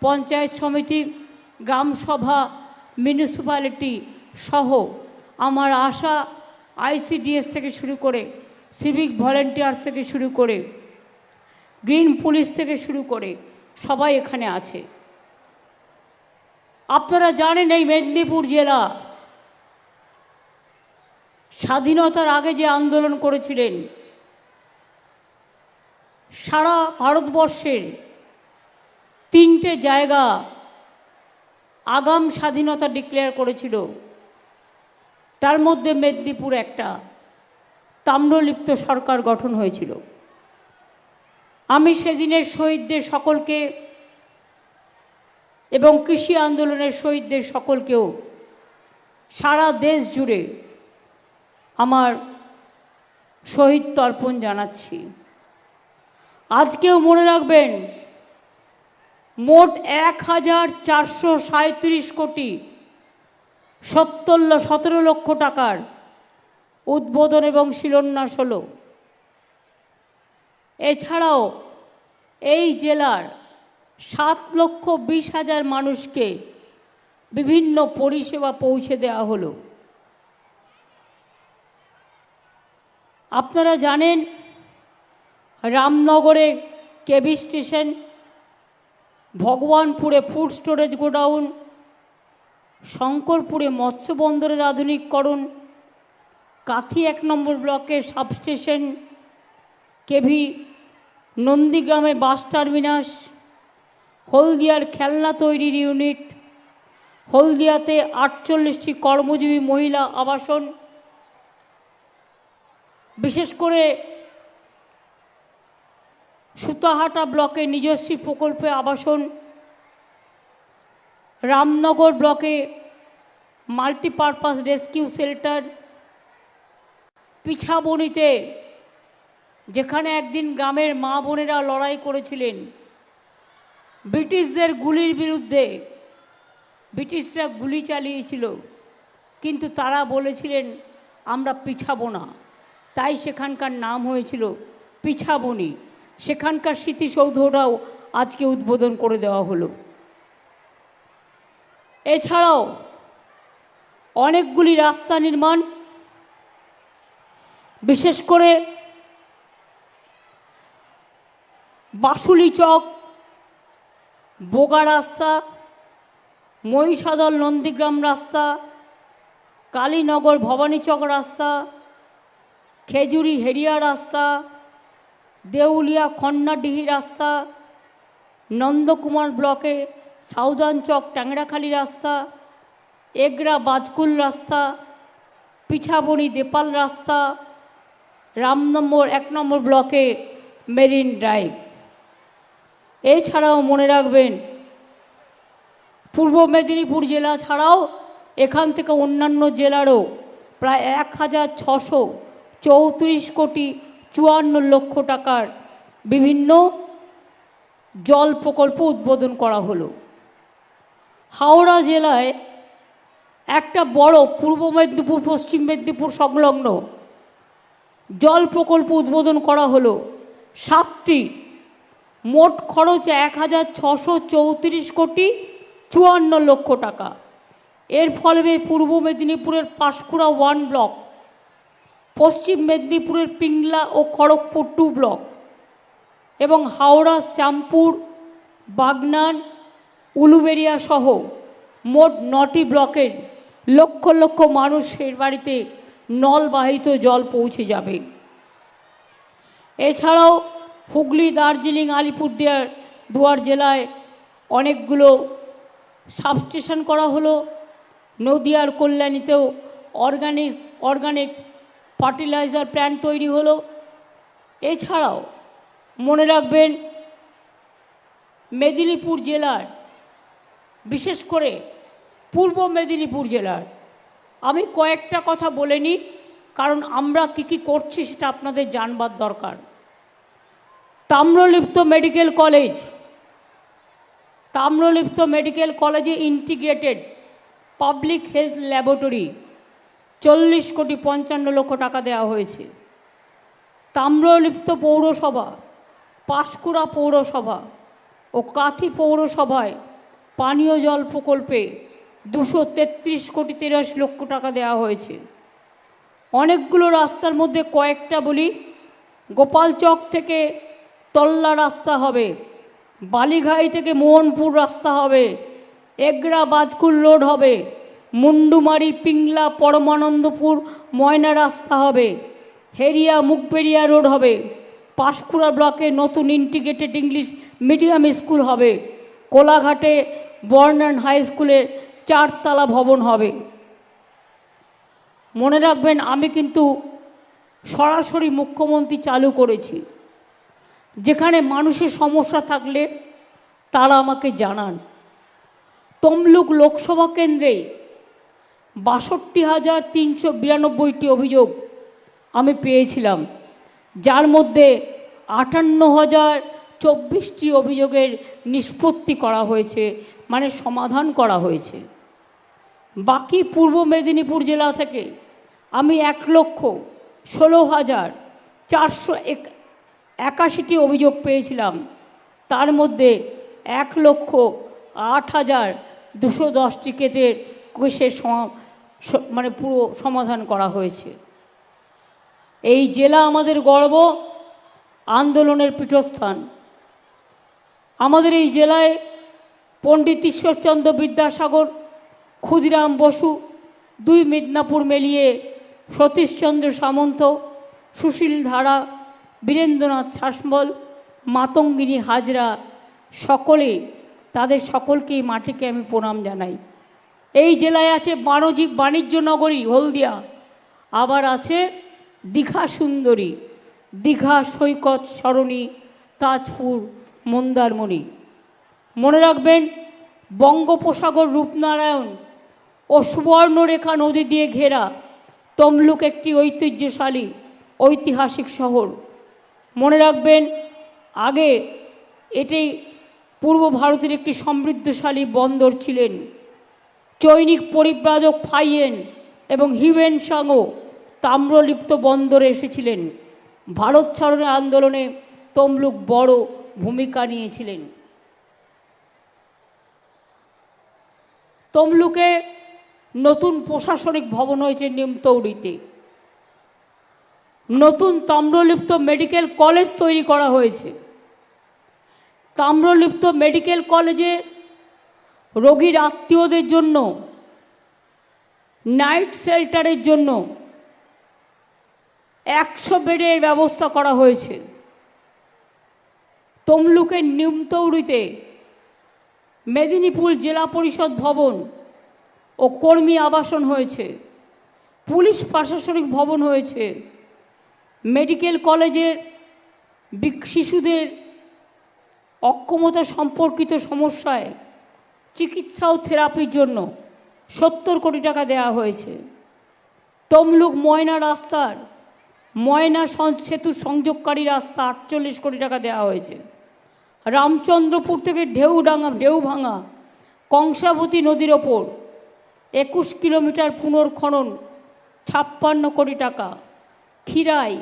পঞ্চায়েত সমিতি, গ্রামসভা, মিউনিসিপ্যালিটি সহ আমার আশা আইসিডিএস থেকে শুরু করে, সিভিক ভলেন্টিয়ার্স থেকে শুরু করে, গ্রিন পুলিশ থেকে শুরু করে সবাই এখানে আছে। আপনারা জানেন এই মেদিনীপুর জেলা স্বাধীনতার আগে যে আন্দোলন করেছিলেন, সারা ভারতবর্ষের 3টে জায়গা আগাম স্বাধীনতা ডিক্লেয়ার করেছিল, তার মধ্যে মেদিনীপুর একটা। তাম্রলিপ্ত সরকার গঠন হয়েছিল। আমি সেদিনের শহীদদের সকলকে এবং কৃষি আন্দোলনের শহীদদের সকলকেও সারা দেশ জুড়ে আমার শহীদ তর্পণ জানাচ্ছি। আজকেও মনে রাখবেন, মোট 1437 কোটি 17 লক্ষ টাকার উদ্বোধন এবং শিলান্যাস হলো। এছাড়াও এই জেলার 7,20,000 মানুষকে বিভিন্ন পরিষেবা পৌঁছে দেওয়া হলো। আপনারা জানেন, রামনগরে কেবি স্টেশন, ভগবানপুরে ফুড স্টোরেজ গোডাউন, শঙ্করপুরে মৎস্য বন্দরের আধুনিকীকরণ, কাথি 1 নম্বর ব্লকের সাবস্টেশন, কেভি, নন্দীগ্রামে বাস টার্মিনাস, হলদিয়ার খেলনা তৈরির ইউনিট, হলদিয়াতে 48টি কর্মজীবী মহিলা আবাসন, বিশেষ করে সুতাহাটা ব্লকে নিজস্বী প্রকল্পে আবাসন, রামনগর ব্লকে মাল্টিপারপাস রেস্কিউ শেল্টার, পিছাবনিতে যেখানে একদিন গ্রামের মা বোনেরা লড়াই করেছিলেন ব্রিটিশদের গুলির বিরুদ্ধে। ব্রিটিশরা গুলি চালিয়েছিল, কিন্তু তারা বলেছিলেন আমরা পিছাবো না, তাই সেখানকার নাম হয়েছিল পিছাবনি। সেখানকার স্মৃতিসৌধটাও আজকে উদ্বোধন করে দেওয়া হলো। এছাড়াও অনেকগুলি রাস্তা নির্মাণ, বিশেষ করে বাসুলি চক বোগা রাস্তা, মহিষাদল নন্দীগ্রাম রাস্তা, কালীনগর ভবানীচক রাস্তা, খেজুরি হেরিয়া রাস্তা, দেউলিয়া খন্নাডিহি রাস্তা, নন্দকুমার ব্লকে সাউদান চক ট্যাংরাখালি রাস্তা, এগরা বাজকুল রাস্তা, পিছাবনি দেপাল রাস্তা, রামনগর 1 নম্বর ব্লকে মেরিন ড্রাইভ। এছাড়াও মনে রাখবেন, পূর্ব মেদিনীপুর জেলা ছাড়াও এখান থেকে অন্যান্য জেলারও প্রায় 1,634 কোটি 54 লক্ষ টাকার বিভিন্ন জল প্রকল্প উদ্বোধন করা হলো। হাওড়া জেলায় একটা বড় পূর্ব মেদিনীপুর পশ্চিম মেদিনীপুর সংলগ্ন জল প্রকল্প উদ্বোধন করা হলো 7টি। মোট খরচ 1,634 কোটি 54 লক্ষ টাকা। এর ফলে পূর্ব মেদিনীপুরের পাঁশকুড়া 1 ব্লক, পশ্চিম মেদিনীপুরের পিংলা ও খড়গপুর 2 ব্লক এবং হাওড়া, শ্যামপুর, বাগনান, উলুবেড়িয়া সহ মোট 9টি ব্লকের লক্ষ লক্ষ মানুষের বাড়িতে নলবাহিত জল পৌঁছে যাবে। এছাড়াও হুগলি, দার্জিলিং, আলিপুরদুয়ার জেলায় অনেকগুলো সাবস্টেশন করা হলো। নদিয়ার কল্যাণীতেও অর্গানিক ফার্টিলাইজার প্ল্যান্ট তৈরি হলো। এছাড়াও মনে রাখবেন, মেদিনীপুর জেলার, বিশেষ করে পূর্ব মেদিনীপুর জেলার, আমি কয়েকটা কথা বলে নিই, কারণ আমরা কী করছি সেটা আপনাদের জানবার দরকার। তাম্রলিপ্ত মেডিকেল কলেজে ইন্টিগ্রেটেড পাবলিক হেলথ ল্যাবরেটরি 40 কোটি 55 লক্ষ টাকা দেওয়া হয়েছে। তাম্রলিপ্ত পৌরসভা, পাঁশকুড়া পৌরসভা ও কাথি পৌরসভায় পানীয় জল প্রকল্পে 233 কোটি 83 লক্ষ টাকা দেওয়া হয়েছে। অনেকগুলো রাস্তার মধ্যে কয়েকটা বলি। গোপালচক থেকে তল্লা রাস্তা হবে, বালিঘাই থেকে মোহনপুর রাস্তা হবে, এগরা বাজকুল রোড হবে, মুন্ডুমারি, পিংলা, পরমানন্দপুর, ময়না রাস্তা হবে, হেরিয়া মুখবেড়িয়া রোড হবে, পাঁশকুড়া ব্লকে নতুন ইন্টিগ্রেটেড ইংলিশ মিডিয়াম স্কুল হবে, কোলাঘাটে বর্নান হাই স্কুলের 4 তলা ভবন হবে। মনে রাখবেন, আমি কিন্তু সরাসরি মুখ্যমন্ত্রী চালু করেছি। যেখানে মানুষের সমস্যা থাকলে তারা আমাকে জানান। তমলুক লোকসভা কেন্দ্রে 62,392টি অভিযোগ আমি পেয়েছিলাম, যার মধ্যে 58,024টি অভিযোগের নিষ্পত্তি করা হয়েছে, মানে সমাধান করা হয়েছে। বাকি পূর্ব মেদিনীপুর জেলা থেকে আমি 1,16,481টি অভিযোগ পেয়েছিলাম, তার মধ্যে 1,08,210টি কেসের মানে পুরো সমাধান করা হয়েছে। এই জেলা আমাদের গর্ব, আন্দোলনের পীঠস্থান। আমাদের এই জেলায় পণ্ডিত ঈশ্বরচন্দ্র বিদ্যাসাগর, ক্ষুদিরাম বসু, 2 মিদনাপুর মিলিয়ে সতীশচন্দ্র সামন্ত, সুশীল ধারা, বীরেন্দ্রনাথ শাসমল, মাতঙ্গিনী হাজরা, সকলে, তাদের সকলকেই মাটিকে আমি প্রণাম জানাই। এই জেলায় আছে বাণিজ্য নগরী হলদিয়া, আবার আছে দীঘা সুন্দরী, দীঘা সৈকত সরণি, তাজপুর, মন্দারমণি। মনে রাখবেন, বঙ্গোপসাগর, রূপনারায়ণ ও সুবর্ণরেখা নদী দিয়ে ঘেরা তমলুক একটি ঐতিহ্যশালী ঐতিহাসিক শহর। মনে রাখবেন, আগে এটি পূর্ব ভারতের একটি সমৃদ্ধশালী বন্দর ছিলেন। চৈনিক পরিব্রাজক ফাইয়েন এবং হিউয়েন সাংও তাম্রলিপ্ত বন্দরে এসেছিলেন। ভারত ছাড়নের আন্দোলনে তমলুক বড় ভূমিকা নিয়েছিলেন। তমলুকে নতুন প্রশাসনিক ভবন হয়েছে নিমতৌড়িতে। নতুন তাম্রলিপ্ত মেডিকেল কলেজ তৈরি করা হয়েছে। তাম্রলিপ্ত মেডিকেল কলেজে রোগীর আত্মীয়দের জন্য নাইট শেল্টারের জন্য 100 বেডের ব্যবস্থা করা হয়েছে। তমলুকের নিমতৌড়িতে মেদিনীপুর জেলা পরিষদ ভবন ও কর্মী আবাসন হয়েছে, পুলিশ প্রশাসনিক ভবন হয়েছে। মেডিকেল কলেজের শিশুদের অক্ষমতা সম্পর্কিত সমস্যায় চিকিৎসা ও থেরাপির জন্য 70 কোটি টাকা দেওয়া হয়েছে। তমলুক ময়না রাস্তার ময়না সেতু সংযোগকারী রাস্তা 48 কোটি টাকা দেওয়া হয়েছে। রামচন্দ্রপুর থেকে ঢেউভাঙা কংসাবতী নদীর ওপর 21 কিলোমিটার পুনর্খনন 56 কোটি টাকা। খিরাই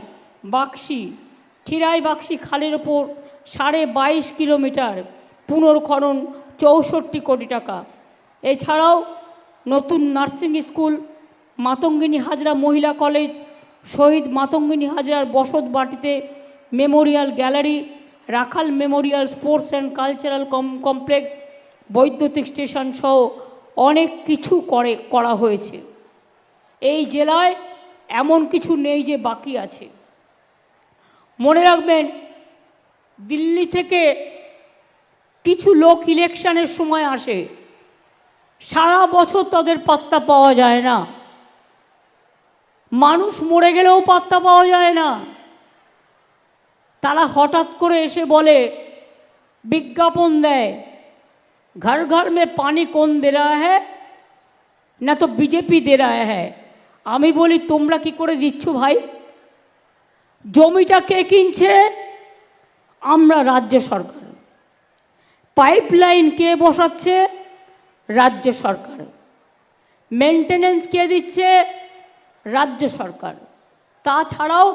বাক্সি খালের ওপর 22.5 কিলোমিটার পুনর্খনন 64 কোটি টাকা। এছাড়াও নতুন নার্সিং স্কুল, মাতঙ্গিনী হাজরা মহিলা কলেজ, শহীদ মাতঙ্গিনী হাজরার বসত বাটিতে Memorial gallery, Rakhal Memorial sports and cultural complex, বৈদ্যুতিক স্টেশন সহ অনেক কিছু করা হয়েছে। এই জেলায় এমন কিছু নেই যে বাকি আছে। মনে রাখবেন, দিল্লি থেকে কিছু লোক ইলেকশনের সময় আসে, সারা বছর তাদের পাত্তা পাওয়া যায় না। মানুষ মরে গেলেও পাত্তা পাওয়া যায় না। তারা হঠাৎ করে এসে বলে, বিজ্ঞাপন দেয়, घर घर में पानी कौन दे रहा है, ना तो बीजेपी दे रहा है। আমি বলি, তোমরা কি করে দিচ্ছ ভাই? জমিটা কে কিনছে? আমরা, রাজ্য সরকার। পাইপলাইন কে বসাচ্ছে? রাজ্য সরকার। মেনটেনেন্স কে দিচ্ছে? রাজ্য সরকার। তাছাড়াও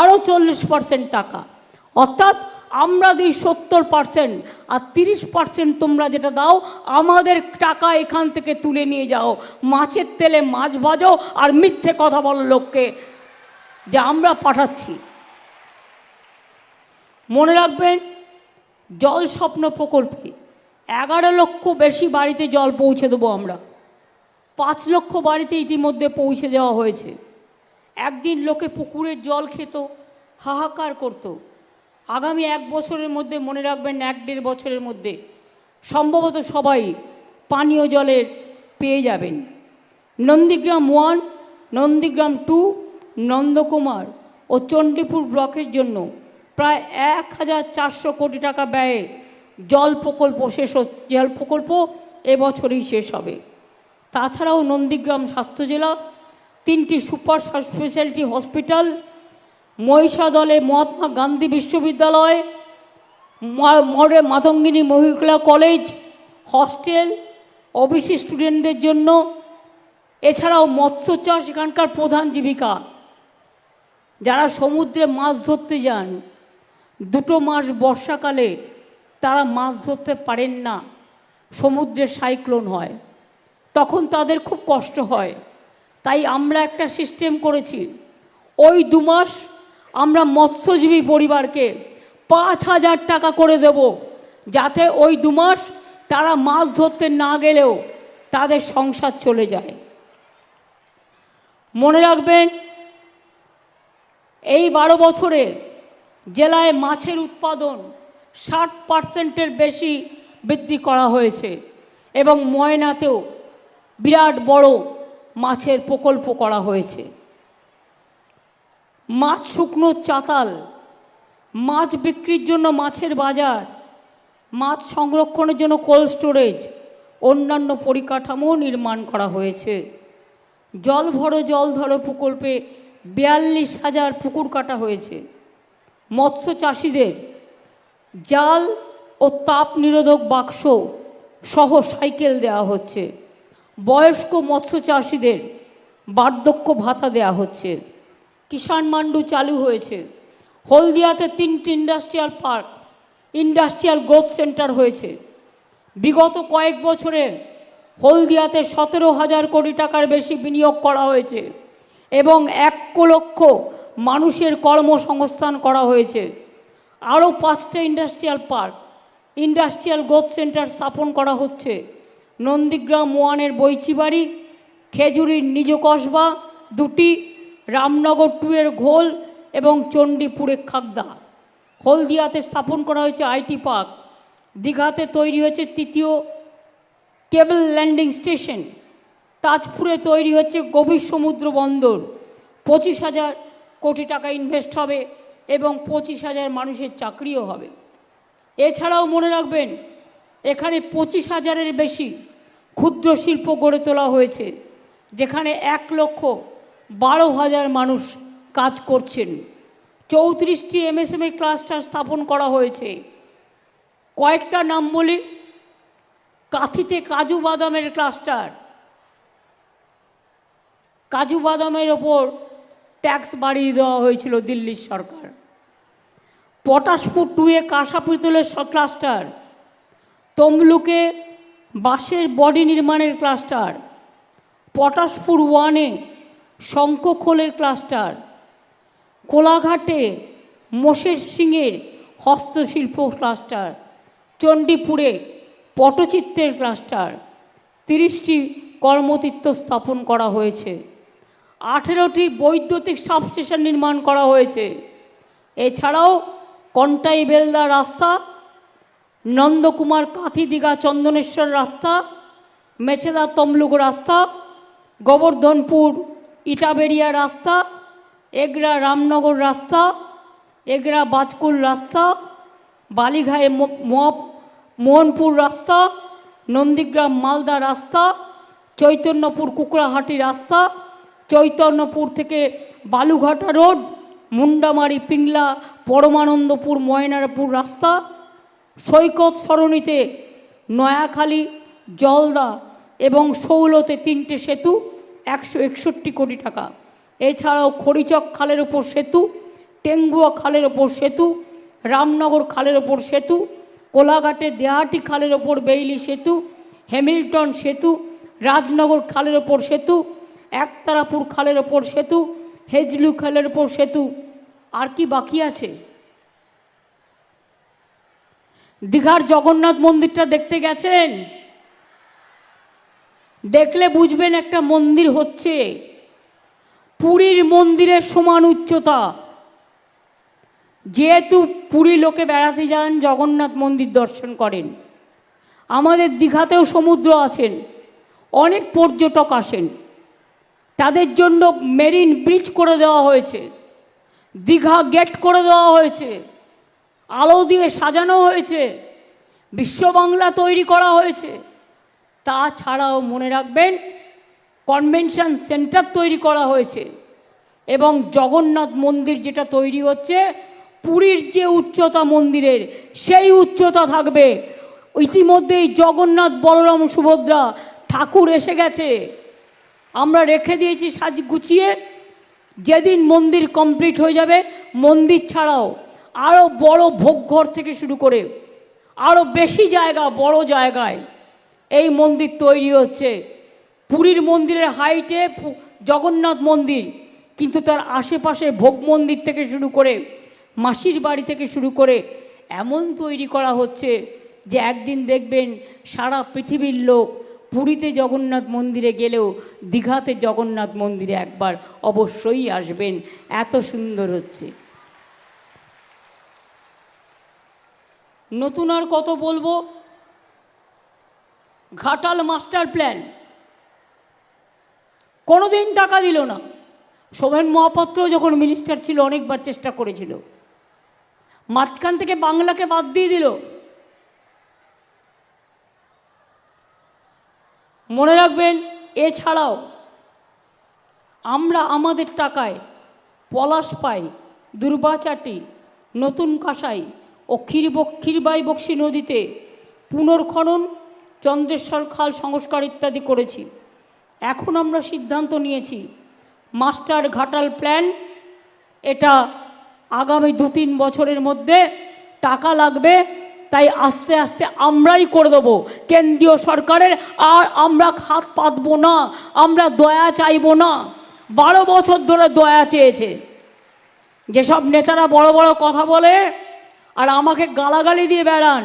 আরও 40% টাকা, অর্থাৎ আমরা দিই 70%, আর 30% তোমরা যেটা দাও আমাদের টাকা এখান থেকে তুলে নিয়ে যাও, মাছের তেলে মাছ ভাজো আর মিথ্যে কথা বলো লোককে যে আমরা পাঠাচ্ছি। মনে রাখবেন, জল স্বপ্ন প্রকল্পে 11 লক্ষ বেশি বাড়িতে জল পৌঁছে দেবো আমরা। 5 লক্ষ বাড়িতে ইতিমধ্যে পৌঁছে দেওয়া হয়েছে। একদিন লোকে পুকুরের জল খেত, হাহাকার করত। আগামী 1 বছরের মধ্যে, মনে রাখবেন 1-1.5 বছরের মধ্যে সম্ভবত সবাই পানীয় জলের পেয়ে যাবেন। নন্দীগ্রাম 1, নন্দীগ্রাম 2, নন্দকুমার ও চণ্ডীপুর ব্লকের জন্য প্রায় 1400 কোটি টাকা ব্যয়ে জল প্রকল্প এবছরই শেষ হবে। তাছাড়াও নন্দীগ্রাম স্বাস্থ্য জেলা, 3টি সুপার স্পেশালিটি হসপিটাল, মহিষাদলে মহাত্মা গান্ধী বিশ্ববিদ্যালয়, মরে মাতঙ্গিনী মহিলা কলেজ, হস্টেল ওবিসি স্টুডেন্টদের জন্য। এছাড়াও মৎস্য চাষ এখানকার প্রধান জীবিকা। যারা সমুদ্রে মাছ ধরতে যান, 2 মাস বর্ষাকালে তারা মাছ ধরতে পারেন না, সমুদ্রে সাইক্লোন হয়, তখন তাদের খুব কষ্ট হয়। তাই আমরা একটা সিস্টেম করেছি, ওই 2 মাস আমরা মৎস্যজীবী পরিবারকে 5,000 টাকা করে দেব, যাতে ওই 2 মাস তারা মাছ ধরতে না গেলেও তাদের সংসার চলে যায়। মনে রাখবেন, এই 12 বছরে জেলায় মাছের উৎপাদন 60%-এর বেশি বৃদ্ধি করা হয়েছে এবং ময়নাতেও বিরাট বড় মাছের প্রকল্প করা হয়েছে। মাছ শুকনো চাতাল, মাছ বিক্রির জন্য মাছের বাজার, মাছ সংরক্ষণের জন্য কোল্ড স্টোরেজ, অন্যান্য পরিকাঠামো নির্মাণ করা হয়েছে। জল ভরো জল ধরো প্রকল্পে 42,000 পুকুর কাটা হয়েছে। মৎস্য চাষিদের জাল ও তাপ নিরোধক বাক্স সহ সাইকেল দেওয়া হচ্ছে। বয়স্ক মৎস্য চাষিদের বার্ধক্য ভাতা দেওয়া হচ্ছে। কিষাণ মান্ডু চালু হয়েছে। হলদিয়াতে 3টি industrial park, industrial growth centre হয়েছে। বিগত কয়েক বছরে হলদিয়াতে 17,000 কোটি টাকার বেশি বিনিয়োগ করা হয়েছে এবং 1 লক্ষ মানুষের কর্মসংস্থান করা হয়েছে। আরও 5টা industrial park, industrial growth centre স্থাপন করা হচ্ছে। নন্দীগ্রাম 1-এর বৈচিবাড়ি, খেজুরির নিজ কসবা 2টি, রামনগর 2-এর ঘোল এবং চণ্ডীপুরে খাগদা। হলদিয়াতে স্থাপন করা হয়েছে আইটি পার্ক। দীঘাতে তৈরি হয়েছে 3য় কেবল ল্যান্ডিং স্টেশন। তাজপুরে তৈরি হচ্ছে গভীর সমুদ্র বন্দর। 25,000 কোটি টাকা ইনভেস্ট হবে এবং 25,000 মানুষের চাকরিও হবে। এছাড়াও মনে রাখবেন, এখানে 25,000-এর বেশি ক্ষুদ্র শিল্প গড়ে তোলা হয়েছে, যেখানে 1,12,000 মানুষ কাজ করছেন। 34টি এমএসএমই ক্লাস্টার স্থাপন করা হয়েছে। কয়েকটা নাম বলি: কাঁথিতে কাজু বাদামের ক্লাস্টার, কাজু বাদামের ওপর ট্যাক্স বাড়িয়ে দেওয়া হয়েছিল দিল্লির সরকার। পটাশপুর 2-এ কাঁসা পিতলের ক্লাস্টার, তমলুকে বাঁশের বডি নির্মাণের ক্লাস্টার, পটাশপুর 1-এ শঙ্খখোলের ক্লাস্টার, কোলাঘাটে মোষের শিঙের হস্তশিল্প ক্লাস্টার, চণ্ডীপুরে পটচিত্রের ক্লাস্টার। 30টি কর্মতীর্থ স্থাপন করা হয়েছে। 18টি বৈদ্যুতিক সাবস্টেশন নির্মাণ করা হয়েছে। এছাড়াও কন্টাই বেলদা রাস্তা, নন্দকুমার কাঁথি দীঘা চন্দনেশ্বর রাস্তা, মেছেদা তমলুক রাস্তা, গোবর্ধনপুর ইটাবেরিয়া রাস্তা, এগরা রামনগর রাস্তা, এগরা বাজকুল রাস্তা, বালিঘায়ে মোহনপুর রাস্তা, নন্দীগ্রাম মালদা রাস্তা, চৈতন্যপুর কুকড়াহাটি রাস্তা, চৈতন্যপুর থেকে বালুঘাটা রোড, মুন্ডামারি পিংলা পরমানন্দপুর ময়নারপুর রাস্তা, সৈকত সরণিতে নয়াখালী, জলদা এবং শৌলতে 3টে সেতু, 161 কোটি টাকা। এছাড়াও খড়িচক খালের ওপর সেতু, টেঙ্গুয়া খালের ওপর সেতু, রামনগর খালের ওপর সেতু, কোলাঘাটে দেহাটি খালের ওপর বেইলি সেতু, হ্যামিল্টন সেতু, রাজনগর খালের ওপর সেতু, একতারাপুর খালের ওপর সেতু, হেজলু খালের ওপর সেতু। আর কি বাকি আছে? দীঘার জগন্নাথ মন্দিরটা দেখতে গেছেন? দেখলে বুঝবেন একটা মন্দির হচ্ছে, পুরীর মন্দিরের সমান উচ্চতা। যেহেতু পুরী লোকে বেড়াতে যান, জগন্নাথ মন্দির দর্শন করেন। আমাদের দীঘাতেও সমুদ্র আছেন, অনেক পর্যটক আসেন। তাদের জন্য মেরিন ব্রিজ করে দেওয়া হয়েছে, দীঘা গেট করে দেওয়া হয়েছে, আলো দিয়ে সাজানো হয়েছে, বিশ্ব বাংলা তৈরি করা হয়েছে। তাছাড়াও মনে রাখবেন কনভেনশন সেন্টার তৈরি করা হয়েছে এবং জগন্নাথ মন্দির যেটা তৈরি হচ্ছে পুরীর যে উচ্চতা মন্দিরের সেই উচ্চতা থাকবে। ইতিমধ্যেই জগন্নাথ বলরাম সুভদ্রা ঠাকুর এসে গেছে, আমরা রেখে দিয়েছি সাজ গুছিয়ে। যেদিন মন্দির কমপ্লিট হয়ে যাবে, মন্দির ছাড়াও আরও বড় ভোগঘর থেকে শুরু করে আরও বেশি জায়গা, বড় জায়গায় এই মন্দির তৈরি হচ্ছে। পুরীর মন্দিরের হাইটে জগন্নাথ মন্দির, কিন্তু তার আশেপাশে ভোগ মন্দির থেকে শুরু করে মাসির বাড়ি থেকে শুরু করে এমন তৈরি করা হচ্ছে যে একদিন দেখবেন সারা পৃথিবীর লোক পুরীতে জগন্নাথ মন্দিরে গেলেও দীঘাতে জগন্নাথ মন্দিরে একবার অবশ্যই আসবেন, এত সুন্দর হচ্ছে। নতুন আর কত বলবো, ঘাটাল মাস্টার প্ল্যান কোনোদিন টাকা দিল না। সোমেন মহাপাত্র যখন মিনিস্টার ছিল অনেকবার চেষ্টা করেছিল, মাঝখান থেকে বাংলাকে বাদ দিয়ে দিল। মনে রাখবেন, এছাড়াও আমরা আমাদের টাকায় পলাশপাই, দুর্বাচাটি, নতুন কাঁসাই ও ক্ষীরবাই বক্সী নদীতে পুনর্খনন, চন্দ্রেশ্বর খাল সংস্কার ইত্যাদি করেছি। এখন আমরা সিদ্ধান্ত নিয়েছি মাস্টার ঘাটাল প্ল্যান, এটা আগামী 2-3 বছরের মধ্যে টাকা লাগবে, তাই আস্তে আস্তে আমরাই করে দেবো কেন্দ্রীয় সরকারের। আর আমরা হাত পাতবো না, আমরা দয়া চাইবো না। 12 বছর ধরে দয়া চেয়েছে। যেসব নেতারা বড় বড় কথা বলে আর আমাকে গালাগালি দিয়ে বেড়ান,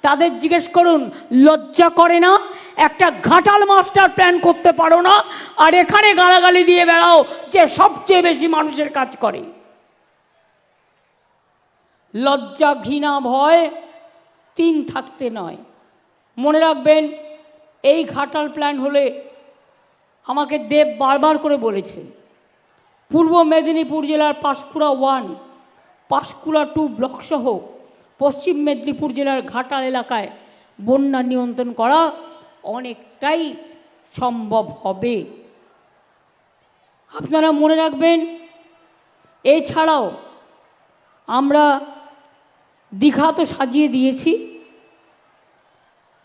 তাদের জিজ্ঞেস করুন লজ্জা করে না? একটা ঘাটাল মাস্টার প্ল্যান করতে পারো না, আর এখানে গালাগালি দিয়ে বেড়াও যে সবচেয়ে বেশি মানুষের কাজ করে। লজ্জা, ঘৃণা, ভয় 3 থাকতে নয়। মনে রাখবেন, এই ঘাটাল প্ল্যান হলে আমাকে দেব বারবার করে বলেছে, পূর্ব মেদিনীপুর জেলার পাঁশকুড়া 1, পাঁশকুড়া 2 ব্লক সহ পশ্চিম মেদিনীপুর জেলার ঘাটাল এলাকায় বন্যা নিয়ন্ত্রণ করা অনেকটাই সম্ভব হবে। আপনারা মনে রাখবেন, এছাড়াও আমরা দীঘা তো সাজিয়ে দিয়েছি।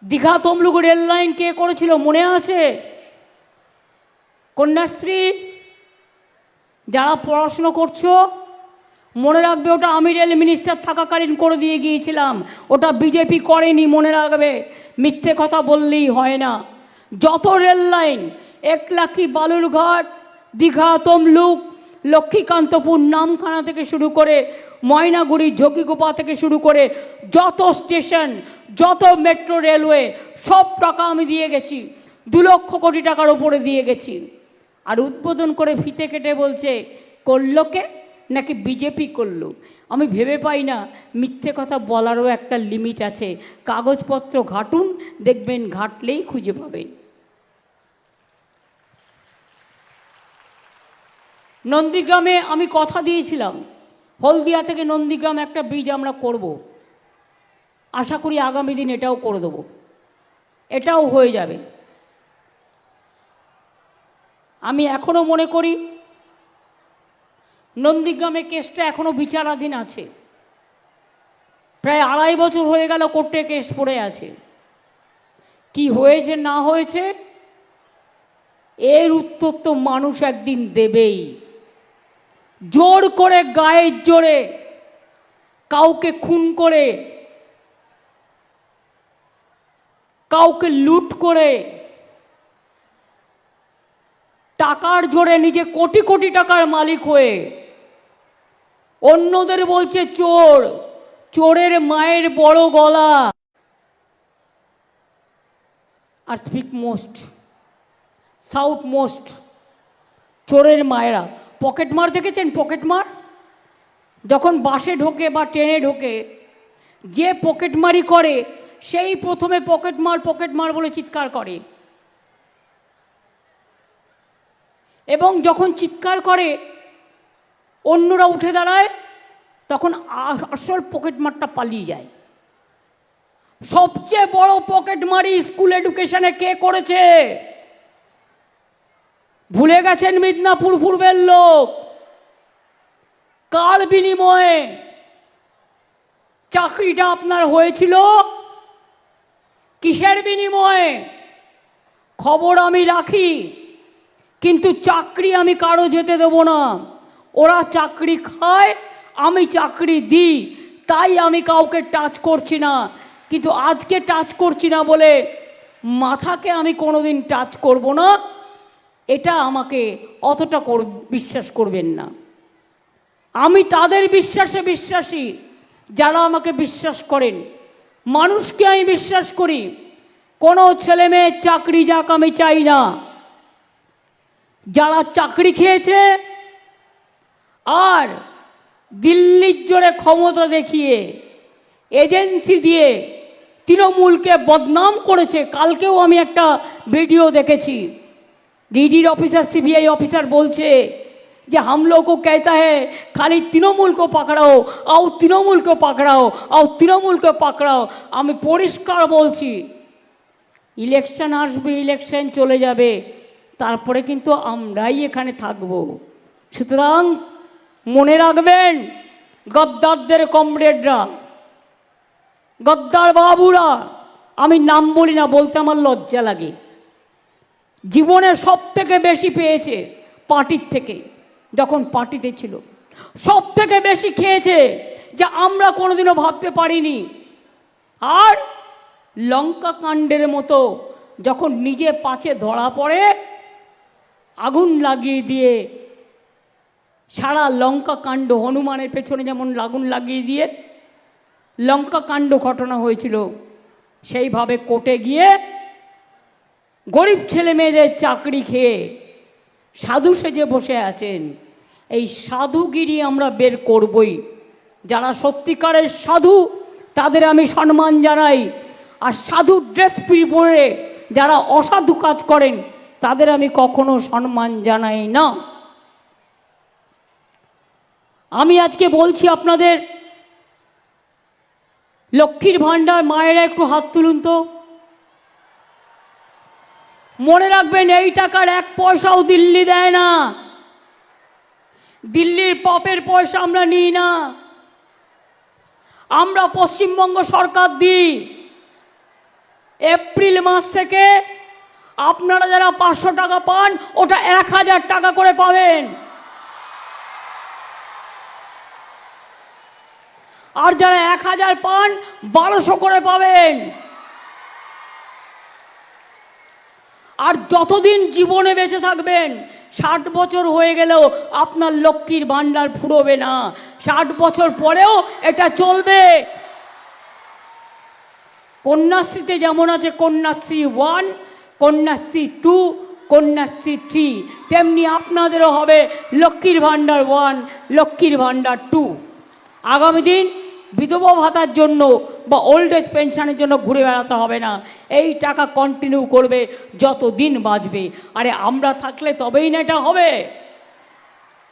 দীঘা তমলুক রেল লাইন কে করেছিল মনে আছে? কন্যাশ্রী। যারা পড়াশুনো করছো মনে রাখবে, ওটা আমি রেল মিনিস্টার থাকাকালীন করে দিয়ে গিয়েছিলাম, ওটা বিজেপি করেনি, মনে রাখবে। মিথ্যে কথা বললেই হয় না। যত রেল লাইন, একলাখি, বালুরঘাট, দীঘা, তমলুক, লক্ষ্মীকান্তপুর, নামখানা থেকে শুরু করে ময়নাগুড়ি, ঝকিগোপা থেকে শুরু করে যত স্টেশন, যত মেট্রো রেলওয়ে, সব টাকা আমি দিয়ে গেছি। 2 লক্ষ কোটি টাকার ওপরে দিয়ে গেছি। আর উদ্বোধন করে ফিতে কেটে বলছে করলো কে, নাকি বিজেপি করলো। আমি ভেবে পাই না, মিথ্যে কথা বলারও একটা লিমিট আছে। কাগজপত্র ঘাটুন, দেখবেন ঘাটলেই খুঁজে পাবেন। নন্দীগ্রামে আমি কথা দিয়েছিলাম, হলদিয়া থেকে নন্দীগ্রাম একটা ব্রিজ আমরা করব। আশা করি আগামী দিন এটাও করে দেবো, এটাও হয়ে যাবে। আমি এখনও মনে করি নন্দীগ্রামে কেসটা এখনও বিচারাধীন আছে। প্রায় 2.5 বছর হয়ে গেল কোর্টে কেস পড়ে আছে। কি হয়েছে না হয়েছে এর উত্তর তো মানুষ একদিন দেবেই। জোর করে, গায়ের জোরে কাউকে খুন করে, কাউকে লুট করে, টাকার জোরে নিজে কোটি কোটি টাকার মালিক হয়ে অন্যদের বলছে চোর, চোরের মায়ের বড় গলা। আর স্পিক মোস্ট, সাউথ মোস্ট, চোরের মায়েরা। পকেটমার দেখেছেন? পকেটমার যখন বাসে ঢোকে বা ট্রেনে ঢোকে, যে পকেটমারি করে সেই প্রথমে পকেটমার পকেটমার বলে চিৎকার করে, এবং যখন চিৎকার করে অন্যরা উঠে দাঁড়ায়, তখন আসল পকেটমারটা পালিয়ে যায়। সবচেয়ে বড় পকেট মারি স্কুল এডুকেশনে কে করেছে? ভুলে গেছেন মিদনাপুর পূর্বের লোক? কার বিনিময়ে চাকরিটা আপনার হয়েছিল? কিসের বিনিময়ে? খবর আমি রাখি, কিন্তু চাকরি আমি কারো যেতে দেব না। ওরা চাকরি খায়, আমি চাকরি দিই, তাই আমি কাউকে টাচ করছি না। কিন্তু আজকে টাচ করছি না বলে মাথাকে আমি কোনোদিন টাচ করব না, এটা আমাকে অতটা বিশ্বাস করবেন না। আমি তাদের বিশ্বাসে বিশ্বাসী যারা আমাকে বিশ্বাস করেন। মানুষকে আমি বিশ্বাস করি। কোনো ছেলে মেয়ের চাকরি যাক আমি চাই না। যারা চাকরি খেয়েছে আর দিল্লির জোরে ক্ষমতা দেখিয়ে এজেন্সি দিয়ে তৃণমূলকে বদনাম করেছে। কালকেও আমি একটা ভিডিও দেখেছি, ডিডির অফিসার সিবিআই অফিসার বলছে যে हम लोग को कहता है खाली तृणमूल को पकड़ाओ, आओ तृणमूल को पकड़ाओ, आओ तृणमूल को पकड़ाओ। আমি পরিষ্কার বলছি, ইলেকশন আসবে, ইলেকশন চলে যাবে, তারপরে কিন্তু আমরাই এখানে থাকব। সুতরাং মনে রাখবেন, গদ্দারদের কমরেডরা, গদ্দার বাবুরা, আমি নাম বলি না, বলতে আমার লজ্জা লাগে, জীবনে সব থেকে বেশি পেয়েছে পার্টির থেকে। যখন পার্টিতে ছিল সব থেকে বেশি খেয়েছে, যা আমরা কোনোদিনও ভাবতে পারিনি। আর লঙ্কা কাণ্ডের মতো যখন নিজে পাছে ধরা পড়ে, আগুন লাগিয়ে দিয়ে সারা লঙ্কা কাণ্ড, হনুমানের পেছনে যেমন আগুন লাগিয়ে দিয়ে লঙ্কা কাণ্ড ঘটনা হয়েছিল, সেইভাবে কোর্টে গিয়ে গরিব ছেলে মেয়েদের চাকরি খেয়ে সাধু সেজে বসে আছেন। এই সাধুগিরি আমরা বের করবই। যারা সত্যিকারের সাধু তাদের আমি সম্মান জানাই, আর সাধু ড্রেস পরে যারা অসাধু কাজ করেন তাদের আমি কখনো সম্মান জানাই না। আমি আজকে বলছি আপনাদের, লক্ষ্মীর ভাণ্ডার মায়েরা একটু হাত তুলুন তো। মনে রাখবেন, এই টাকার এক পয়সাও দিল্লি দেয় না। দিল্লির পপের পয়সা আমরা নিই না, আমরা পশ্চিমবঙ্গ সরকার দিই। এপ্রিল মাস থেকে আপনারা যারা 500 টাকা পান, ওটা 1000 টাকা করে পাবেন। আর যারা 1000 পান, 1200 করে পাবেন। আর যতদিন জীবনে বেঁচে থাকবেন, 60 বছর হয়ে গেলেও আপনার লক্ষ্মীর ভাণ্ডার ফুরোবে না। 60 বছর পরেও এটা চলবে। কন্যাশ্রীতে যেমন আছে কন্যাশ্রী 1, কন্যাশ্রী 2, কন্যাশ্রী 3, তেমনি আপনাদেরও হবে লক্ষ্মীর ভাণ্ডার 1, লক্ষ্মীর ভাণ্ডার 2। আগামী দিন বিধবা ভাতার জন্য বা ওল্ড এজ পেনশনের জন্য ঘুরে বেড়াতে হবে না। এই টাকা কন্টিনিউ করবে যত দিন বাঁচবে। আরে আমরা থাকলে তবেই না এটা হবে।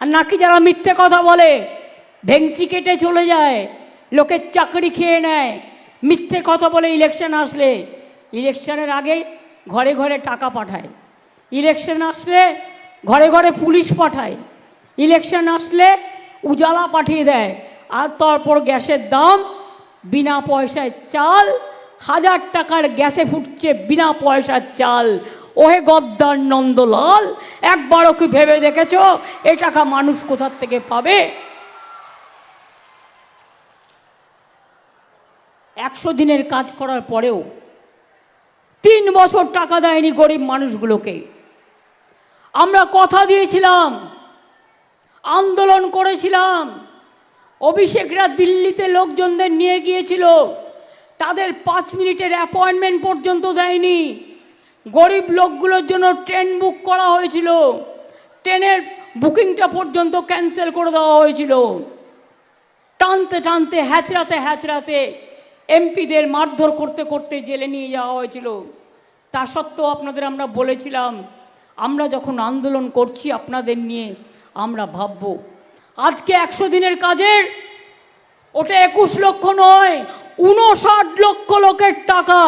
আর নাকি যারা মিথ্যে কথা বলে, ভেংচি কেটে চলে যায়, লোকের চাকরি খেয়ে নেয়, মিথ্যে কথা বলে ইলেকশন আসলে, ইলেকশনের আগে ঘরে ঘরে টাকা পাঠায়, ইলেকশন আসলে ঘরে ঘরে পুলিশ পাঠায়, ইলেকশন আসলে উজালা পাঠিয়ে দেয়। আর তারপর গ্যাসের দাম, বিনা পয়সায় চাল, 1000 টাকার গ্যাসে ফুটছে বিনা পয়সার চাল। ওহে গদ্দার নন্দলাল, একবারও কি ভেবে দেখেছ এই টাকা মানুষ কোথার থেকে পাবে? 100 দিনের কাজ করার পরেও 3 বছর টাকা দেয়নি গরিব মানুষগুলোকে। আমরা কথা দিয়েছিলাম, আন্দোলন করেছিলাম, অভিষেকরা দিল্লিতে লোকজনদের নিয়ে গিয়েছিল, তাদের 5 মিনিটের অ্যাপয়েন্টমেন্ট পর্যন্ত দেয়নি। গরিব লোকগুলোর জন্য ট্রেন বুক করা হয়েছিল, ট্রেনের বুকিংটা পর্যন্ত ক্যান্সেল করে দেওয়া হয়েছিল। টানতে টানতে, হ্যাচড়াতে হ্যাচড়াতে এমপিদের মারধর করতে করতে জেলে নিয়ে যাওয়া হয়েছিল। তা সত্ত্বেও আপনাদের আমরা বলেছিলাম, আমরা যখন আন্দোলন করছি আপনাদের নিয়ে আমরা ভাববো। আজকে 100 দিনের কাজের ওটা 21 লক্ষ নয়, 59 লক্ষ লোকের টাকা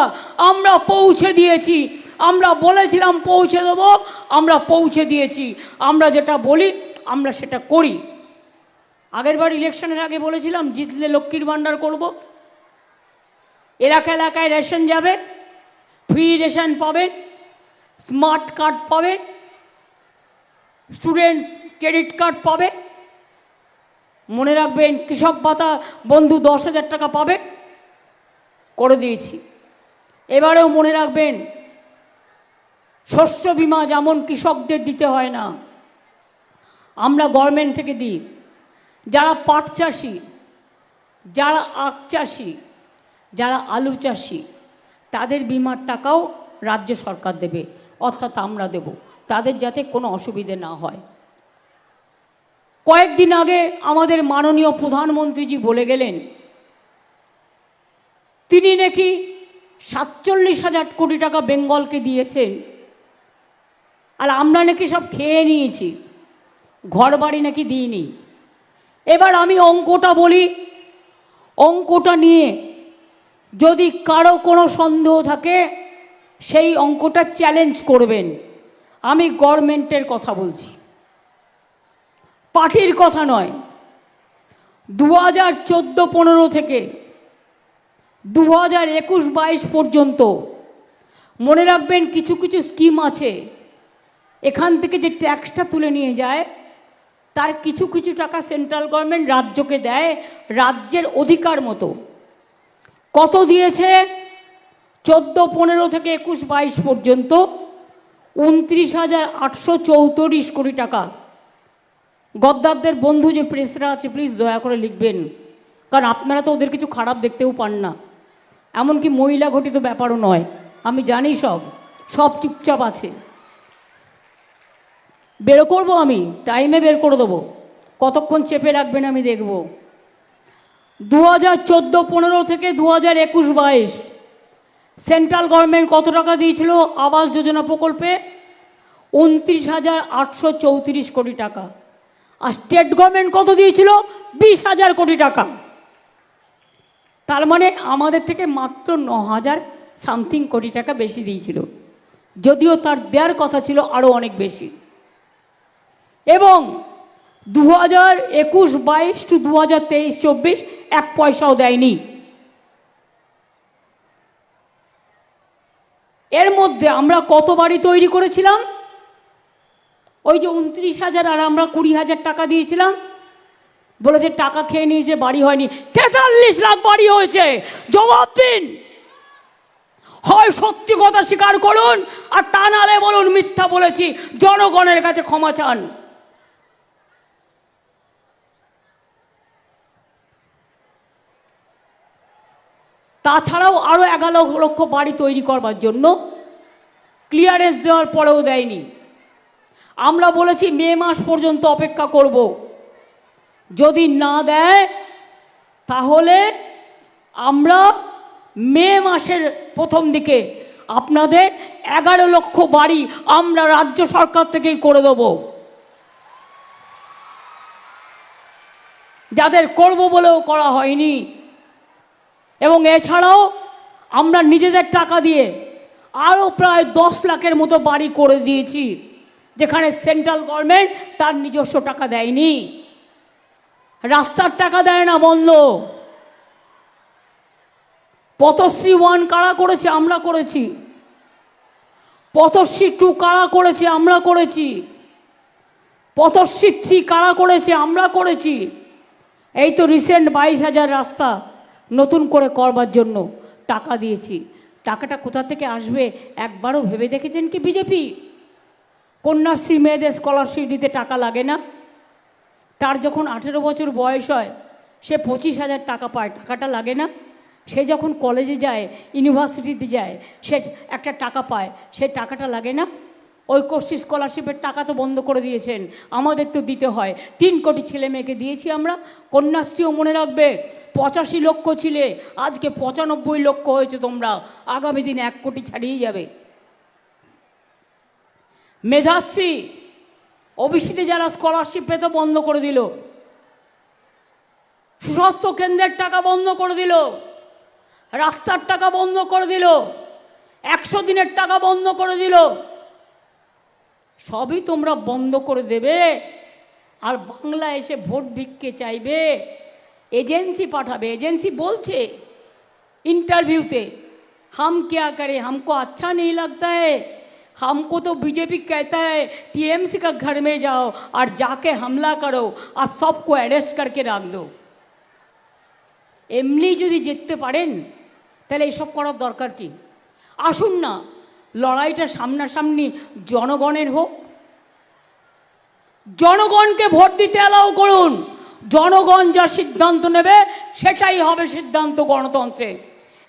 আমরা পৌঁছে দিয়েছি। আমরা বলেছিলাম পৌঁছে দেবো, আমরা পৌঁছে দিয়েছি। আমরা যেটা বলি আমরা সেটা করি। আগেরবার ইলেকশনের আগে বলেছিলাম জিতলে লক্ষ্মীর ভাণ্ডার করব। এলাকা এলাকায় রেশন যাবে, ফ্রি রেশন পাবেন, স্মার্ট কার্ড পাবে, স্টুডেন্টস ক্রেডিট কার্ড পাবে। মনে রাখবেন কৃষক ভাতা বন্ধু 10,000 টাকা পাবে, করে দিয়েছি। এবারেও মনে রাখবেন শস্য বীমা যেমন কৃষকদের দিতে হয় না, আমরা গভর্নমেন্ট থেকে দিই। যারা পাট চাষি, যারা আখ চাষি, যারা আলু চাষি, তাদের বিমার টাকাও রাজ্য সরকার দেবে, অর্থাৎ আমরা দেব, তাদের যাতে কোনো অসুবিধে না হয়। কয়েকদিন আগে আমাদের মাননীয় প্রধানমন্ত্রীজি বলে গেলেন তিনি নাকি 47,000 কোটি টাকা বেঙ্গলকে দিয়েছেন, আর আমরা নাকি সব খেয়ে নিয়েছি, ঘর বাড়ি নাকি দিইনি। এবার আমি অঙ্কটা বলি, অঙ্কটা নিয়ে যদি কারো কোনো সন্দেহ থাকে সেই অঙ্কটা চ্যালেঞ্জ করবেন। আমি গভর্নমেন্টের কথা বলছি, পার্টির কথা নয়। 2014-15 থেকে 2021-22 পর্যন্ত মনে রাখবেন কিছু কিছু স্কিম আছে, এখান থেকে যে ট্যাক্সটা তুলে নিয়ে যায় তার কিছু কিছু টাকা সেন্ট্রাল গভর্নমেন্ট রাজ্যকে দেয় রাজ্যের অধিকার মতো। কত দিয়েছে? 14-15 থেকে 21-22 পর্যন্ত 29,834 কোটি টাকা। গদ্দারদের বন্ধু যে প্রেসরা আছে প্লিজ দয়া করে লিখবেন, কারণ আপনারা তো ওদের কিছু খারাপ দেখতেও পান না, এমনকি মহিলা ঘটিত ব্যাপারও নয়, আমি জানি সব চুপচাপ আছে। বের করবো, আমি টাইমে বের করে দেবো, কতক্ষণ চেপে রাখবেন আমি দেখব। 2014-15 থেকে 2021-22 সেন্ট্রাল গভর্নমেন্ট কত টাকা দিয়েছিল আবাস যোজনা প্রকল্পে? 29,834 কোটি টাকা। আর স্টেট গভর্নমেন্ট কত দিয়েছিল? 20,000 কোটি টাকা। তার মানে আমাদের থেকে মাত্র 9,000 সামথিং কোটি টাকা বেশি দিয়েছিল, যদিও তার দেওয়ার কথা ছিল আরও অনেক বেশি। এবং 2021-22 টু 2023-24 1 পয়সাও দেয়নি। এর মধ্যে আমরা কত বাড়ি তৈরি করেছিলাম? ওই যে 29,000 আর আমরা 20,000 টাকা দিয়েছিলাম, বলেছে টাকা খেয়ে নিয়েছে, বাড়ি হয়নি। 43 লাখ বাড়ি হয়েছে। জবাব দিন, হয় সত্যি কথা স্বীকার করুন, আর তা নালে বলুন মিথ্যা বলেছি, জনগণের কাছে ক্ষমা চান। তাছাড়াও আরও 11 লক্ষ বাড়ি তৈরি করবার জন্য ক্লিয়ারেন্স দেওয়ার পরেও দেয়নি। আমরা বলেছি মে মাস পর্যন্ত অপেক্ষা করব, যদি না দেয় তাহলে আমরা মে মাসের প্রথম দিকে আপনাদের 11 লক্ষ বাড়ি আমরা রাজ্য সরকার থেকেই করে দেব। যাদের করব বলেও করা হয়নি। এবং এছাড়াও আমরা নিজেদের টাকা দিয়ে আরও প্রায় 10 লাখের মতো বাড়ি করে দিয়েছি, যেখানে সেন্ট্রাল গভর্নমেন্ট তার নিজস্ব টাকা দেয়নি। রাস্তার টাকা দেয় না, বন্ধ। পথশ্রী 1 কারা করেছে? আমরা করেছি। পথশ্রী 2 কারা করেছে? আমরা করেছি। পথশ্রী 3 কারা করেছে? আমরা করেছি। এই তো রিসেন্ট 22,000 রাস্তা নতুন করে করবার জন্য টাকা দিয়েছি। টাকাটা কোথা থেকে আসবে একবারও ভেবে দেখেছেন কি বিজেপি? কন্যাশ্রী মেয়েদের স্কলারশিপ দিতে টাকা লাগে না? তার যখন 18 বছর বয়স হয় সে 25,000 টাকা পায়, টাকাটা লাগে না? সে যখন কলেজে যায়, ইউনিভার্সিটিতে যায়, সে একটা টাকা পায়, সেই টাকাটা লাগে না? ঐক্যশ্রী স্কলারশিপের টাকা তো বন্ধ করে দিয়েছেন, আমাদের তো দিতে হয়। 3 কোটি ছেলে মেয়েকে দিয়েছি আমরা। কন্যাশ্রীও মনে রাখবে 85 লক্ষ ছিলে, আজকে 95 লক্ষ হয়েছে তোমরা, আগামী দিনে 1 কোটি ছাড়িয়ে যাবে। মেধাশ্রী ওবিসিতে যারা স্কলারশিপ পেত বন্ধ করে দিল। সুস্বাস্থ্য কেন্দ্রের টাকা বন্ধ করে দিল। রাস্তার টাকা বন্ধ করে দিল, 100 দিনের টাকা বন্ধ করে দিল। সবই তোমরা বন্ধ করে দেবে, আর বাংলা এসে ভোট ভিক্ষে চাইবে, এজেন্সি পাঠাবে। এজেন্সি বলছে इंटरव्यूते, हम क्या करें, हमको अच्छा नहीं लगता है, हमको तो बीजेपी कहता है टीएमसी का घर में जाओ और जाके हमला करो और सबको अरेस्ट करके रख दो। এমনি যদি জিততে পারেন তাহলে এসব করার দরকার কি? আসুন না, লড়াইটা সামনাসামনি জনগণের হোক, জনগণকে ভোট দিতে অ্যালাউ করুন। জনগণ যা সিদ্ধান্ত নেবে সেটাই হবে সিদ্ধান্ত গণতন্ত্রে।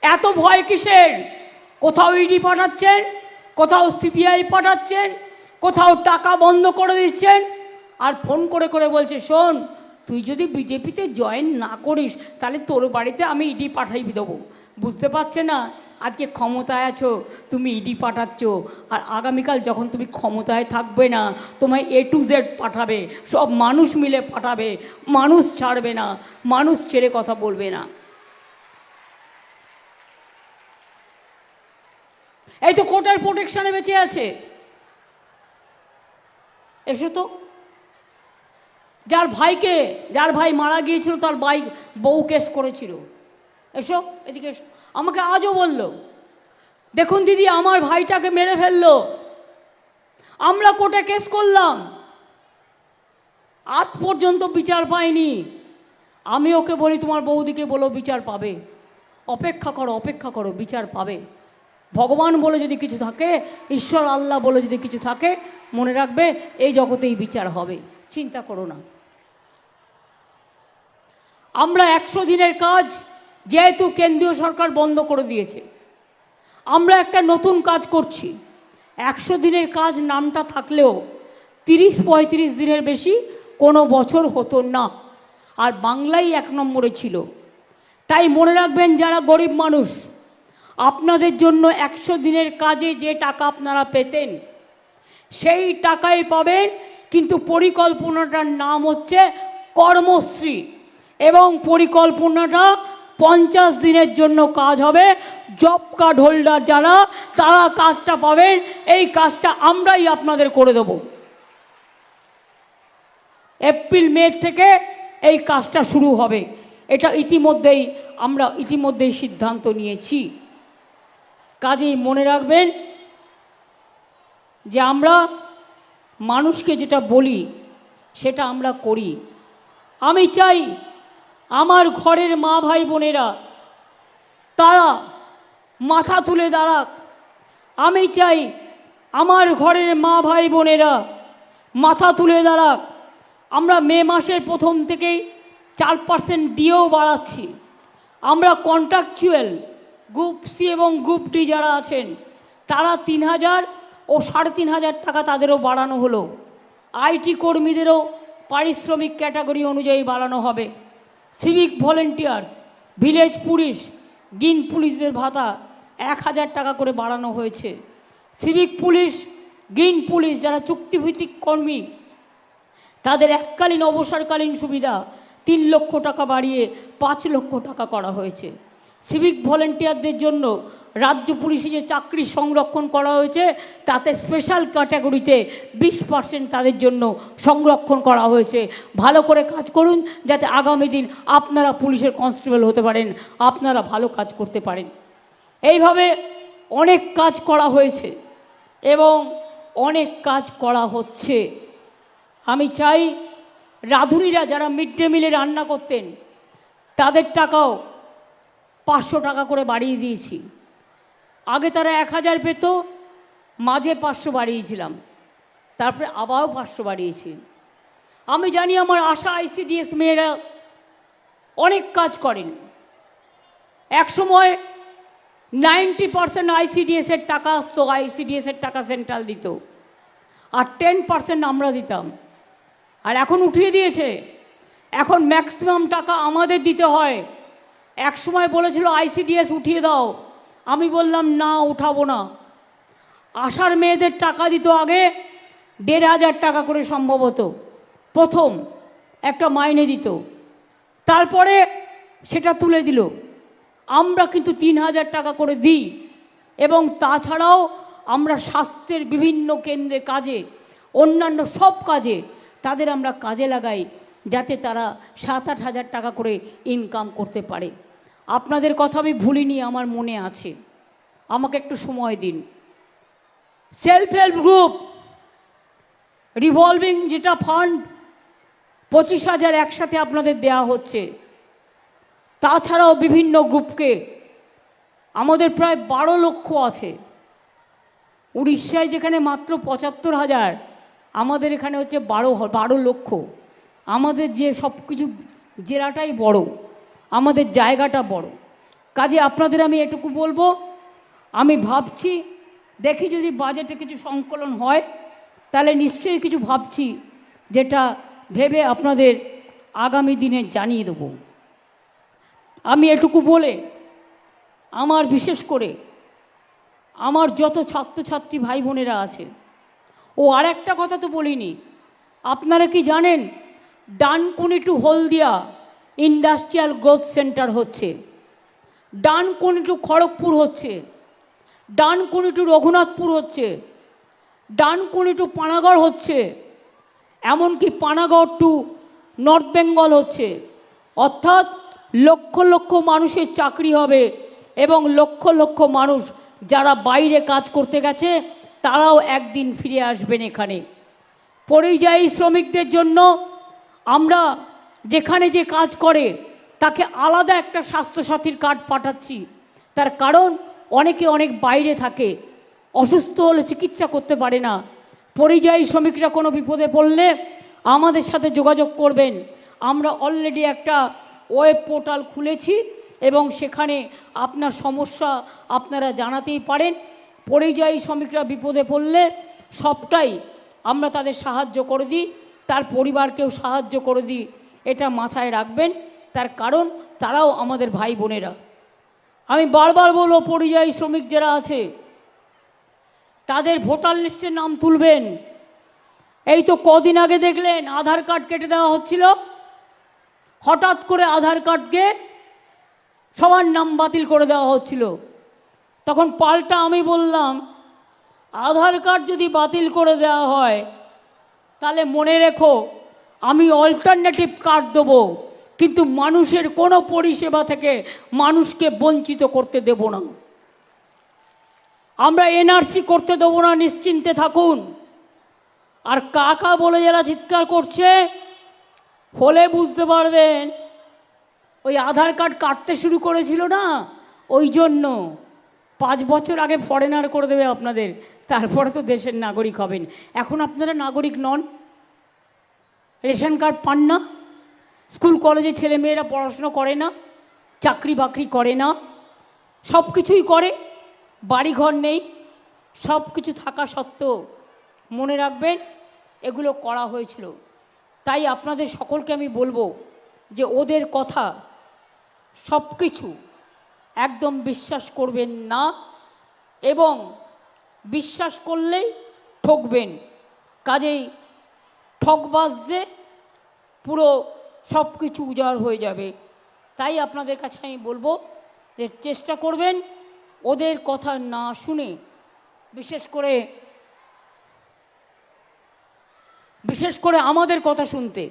এত ভয় কিসের? কোথাও ইডি পাঠাচ্ছেন, কোথাও সিবিআই পাঠাচ্ছেন, কোথাও টাকা বন্ধ করে দিচ্ছেন, আর ফোন করে করে বলছে শোন, তুই যদি বিজেপিতে জয়েন না করিস তাহলে তোর বাড়িতে আমি ইডি পাঠাই দেবো। বুঝতে পারছে না আজকে ক্ষমতায় আছো, তুমি ইডি পাঠাচ্ছ, আর আগামীকাল যখন তুমি ক্ষমতায় থাকবে না তোমায় A to Z পাঠাবে, সব মানুষ মিলে পাঠাবে, মানুষ ছাড়বে না, মানুষ ছেড়ে কথা বলবে না। এই তো কোর্টের প্রোটেকশনে বেঁচে আছে। এসো তো, যার ভাই মারা গিয়েছিল তার বউ কেস করেছিল, এসো এদিকে এসো। আমাকে আজও বলল, দেখুন দিদি আমার ভাইটাকে মেরে ফেললো, আমরা কোর্টে কেস করলাম, আজ পর্যন্ত বিচার পাইনি। আমি ওকে বলি তোমার বৌদিকে বলো বিচার পাবে, অপেক্ষা করো, বিচার পাবে। ভগবান বলে যদি কিছু থাকে, ঈশ্বর আল্লাহ বলে যদি কিছু থাকে, মনে রাখবে এই জগতেই বিচার হবে, চিন্তা করো না। আমরা 100 দিনের কাজ যেহেতু কেন্দ্রীয় সরকার বন্ধ করে দিয়েছে, আমরা একটা নতুন কাজ করছি। 100 দিনের কাজ নামটা থাকলেও 30-35 দিনের বেশি কোনো বছর হতো না, আর বাংলাই 1 নম্বরে ছিল। তাই মনে রাখবেন যারা গরিব মানুষ, আপনাদের জন্য 100 দিনের কাজে যে টাকা আপনারা পেতেন সেই টাকাই পাবেন, কিন্তু পরিকল্পনাটার নাম হচ্ছে কর্মশ্রী, এবং পরিকল্পনাটা 50 দিনের জন্য কাজ হবে। জব কার্ড হোল্ডার যারা, তারা কাজটা পাবেন। এই কাজটা আমরাই আপনাদের করে দেব। এপ্রিল মে থেকে এই কাজটা শুরু হবে, এটা আমরা ইতিমধ্যেই সিদ্ধান্ত নিয়েছি। কাজেই মনে রাখবেন যে আমরা মানুষকে যেটা বলি সেটা আমরা করি। আমি চাই আমার ঘরের মা ভাই বোনেরা তারা মাথা তুলে দাঁড়াক। আমি চাই আমার ঘরের মা ভাই বোনেরা মাথা তুলে দাঁড়াক। আমরা মে মাসের প্রথম থেকেই 4% দিয়েও বাড়াচ্ছি। আমরা কন্ট্রাকচুয়াল গ্রুপ সি এবং গ্রুপ ডি যারা আছেন তারা 3000 ও 3500 টাকা তাদেরও বাড়ানো হলো। আইটি কর্মীদেরও পারিশ্রমিক ক্যাটাগরি অনুযায়ী বাড়ানো হবে। Civic volunteers, village police, green পুলিশদের ভাতা 1000 টাকা করে বাড়ানো হয়েছে। সিভিক পুলিশ, গ্রিন পুলিশ যারা চুক্তিভিত্তিক কর্মী তাদের এককালীন অবসরকালীন সুবিধা 3 লক্ষ টাকা বাড়িয়ে 5 লক্ষ টাকা করা হয়েছে। সিভিক ভলেন্টিয়ারদের জন্য রাজ্য পুলিশে যে চাকরি সংরক্ষণ করা হয়েছে তাতে স্পেশাল ক্যাটাগরিতে 20% তাদের জন্য সংরক্ষণ করা হয়েছে। ভালো করে কাজ করুন যাতে আগামী দিন আপনারা পুলিশের কনস্টেবল হতে পারেন, আপনারা ভালো কাজ করতে পারেন। এইভাবে অনেক কাজ করা হয়েছে এবং অনেক কাজ করা হচ্ছে। আমি চাই রাঁধুনিরা যারা মিড ডে মিলে রান্না করতেন তাদের টাকাও 500 টাকা করে বাড়িয়ে দিয়েছি। আগে তারা 1000 পেত, মাঝে 500 বাড়িয়েছিলাম, তারপরে আবারও 500 বাড়িয়েছি। আমি জানি আমার আশা ICDS মেয়েরা অনেক কাজ করেন। এক সময় 90% ICDS-এর টাকা আসতো, ICDS-এর টাকা সেন্ট্রাল দিত, আর 10% আমরা দিতাম। আর এখন উঠিয়ে দিয়েছে, এখন ম্যাক্সিমাম টাকা আমাদের দিতে হয়। এক সময় বলেছিল ICDS উঠিয়ে দাও, আমি বললাম না, উঠাবো না। আশার মেয়েদের টাকা দিত আগে 1500 টাকা করে সম্ভবত, প্রথম একটা মাইনে দিত, তারপরে সেটা তুলে দিল। আমরা কিন্তু 3,000 টাকা করে দিই। এবং তাছাড়াও আমরা স্বাস্থ্যের বিভিন্ন কেন্দ্রে কাজে, অন্যান্য সব কাজে তাদের আমরা কাজে লাগাই, যাতে তারা 7-8 হাজার টাকা করে ইনকাম করতে পারে। আপনাদের কথা আমি ভুলিনি, আমার মনে আছে। আমাকে একটু সময় দিন। সেলফ হেল্প গ্রুপ রিভলভিং যেটা ফান্ড 25,000 একসাথে আপনাদের দেয়া হচ্ছে। তাছাড়াও বিভিন্ন গ্রুপকে আমাদের প্রায় 12 লক্ষ আছে। উড়িষ্যায় যেখানে মাত্র 75,000, আমাদের এখানে হচ্ছে 12 লক্ষ। আমাদের যে সব কিছু জেলাটাই বড়, আমাদের জায়গাটা বড়। কাজে আপনাদের আমি এটুকু বলবো, আমি ভাবছি, দেখি যদি বাজেটে কিছু সংকলন হয় তাহলে নিশ্চয়ই কিছু ভাবছি, যেটা ভেবে আপনাদের আগামী দিনে জানিয়ে দেব। আমি এটুকু বলে আমার বিশেষ করে আমার যত ছাত্রছাত্রী ভাই বোনেরা আছে, ও আর একটা কথা তো বলিনি, আপনারা কি জানেন ডানকুনি টু হলদিয়া ইন্ডাস্ট্রিয়াল গ্রোথ সেন্টার হচ্ছে, ডানকুনি টু খড়গপুর হচ্ছে, ডানকুনি টু রঘুনাথপুর হচ্ছে, ডানকুনি টু পানাগড় হচ্ছে, এমনকি পানাগড় টু নর্থ বেঙ্গল হচ্ছে। অর্থাৎ লক্ষ লক্ষ মানুষের চাকরি হবে এবং লক্ষ লক্ষ মানুষ যারা বাইরে কাজ করতে গেছে তারাও একদিন ফিরে আসবেন এখানে। পরিযায়ী শ্রমিকদের জন্য আমরা যেখানে যে কাজ করে তাকে আলাদা একটা স্বাস্থ্যসাথীর কার্ড পাঠাচ্ছি। তার কারণ অনেকে অনেক বাইরে থাকে, অসুস্থ হলে চিকিৎসা করতে পারে না। পরিযায়ী শ্রমিকরা কোনো বিপদে পড়লে আমাদের সাথে যোগাযোগ করবেন। আমরা অলরেডি একটা ওয়েব পোর্টাল খুলেছি এবং সেখানে আপনার সমস্যা আপনারা জানাতেই পারেন। পরিযায়ী শ্রমিকরা বিপদে পড়লে সবটাই আমরা তাদের সাহায্য করে দিই, তার পরিবারকেও সাহায্য করে দিই। এটা মাথায় রাখবেন, তার কারণ তারাও আমাদের ভাই বোনেরা। আমি বারবার বলবো, পরিযায়ী শ্রমিক যারা আছে তাদের ভোটার লিস্টের নাম তুলবেন। এই তো কদিন আগে দেখলেন আধার কার্ড কেটে দেওয়া হচ্ছিল, হঠাৎ করে আধার কার্ডকে সবার নাম বাতিল করে দেওয়া হচ্ছিল। তখন পাল্টা আমি বললাম, আধার কার্ড যদি বাতিল করে দেওয়া হয় তাহলে মনে রেখো আমি অল্টারনেটিভ কার্ড দেবো, কিন্তু মানুষের কোনো পরিষেবা থেকে মানুষকে বঞ্চিত করতে দেব না। আমরা এনআরসি করতে দেবো না, নিশ্চিন্তে থাকুন। আর কাকা বলে যারা চিৎকার করছে, হলে বুঝতে পারবেন ওই আধার কার্ড কাটতে শুরু করেছিল না, ওই জন্য 5 বছর আগে ফরেনার করে দেবে আপনাদের, তারপরে তো দেশের নাগরিক হবেন। এখন আপনারা নাগরিক নন, রেশন কার্ড পান না, স্কুল কলেজে ছেলেমেয়েরা পড়াশুনো করে না, চাকরি বাকরি করে না, সব কিছুই করে, বাড়িঘর নেই, সব কিছু থাকা সত্ত্বেও মনে রাখবেন এগুলো করা হয়েছিল। তাই আপনাদের সকলকে আমি বলবো যে ওদের কথা সব কিছু একদম বিশ্বাস করবেন না, এবং বিশ্বাস করলেই ঠকবেন। কাজেই ঠকবাজে পুরো সব কিছু উজাড় হয়ে যাবে। তাই আপনাদের কাছে আমি বলবো যে চেষ্টা করবেন ওদের কথা না শুনে, বিশেষ করে আমাদের কথা শুনতে।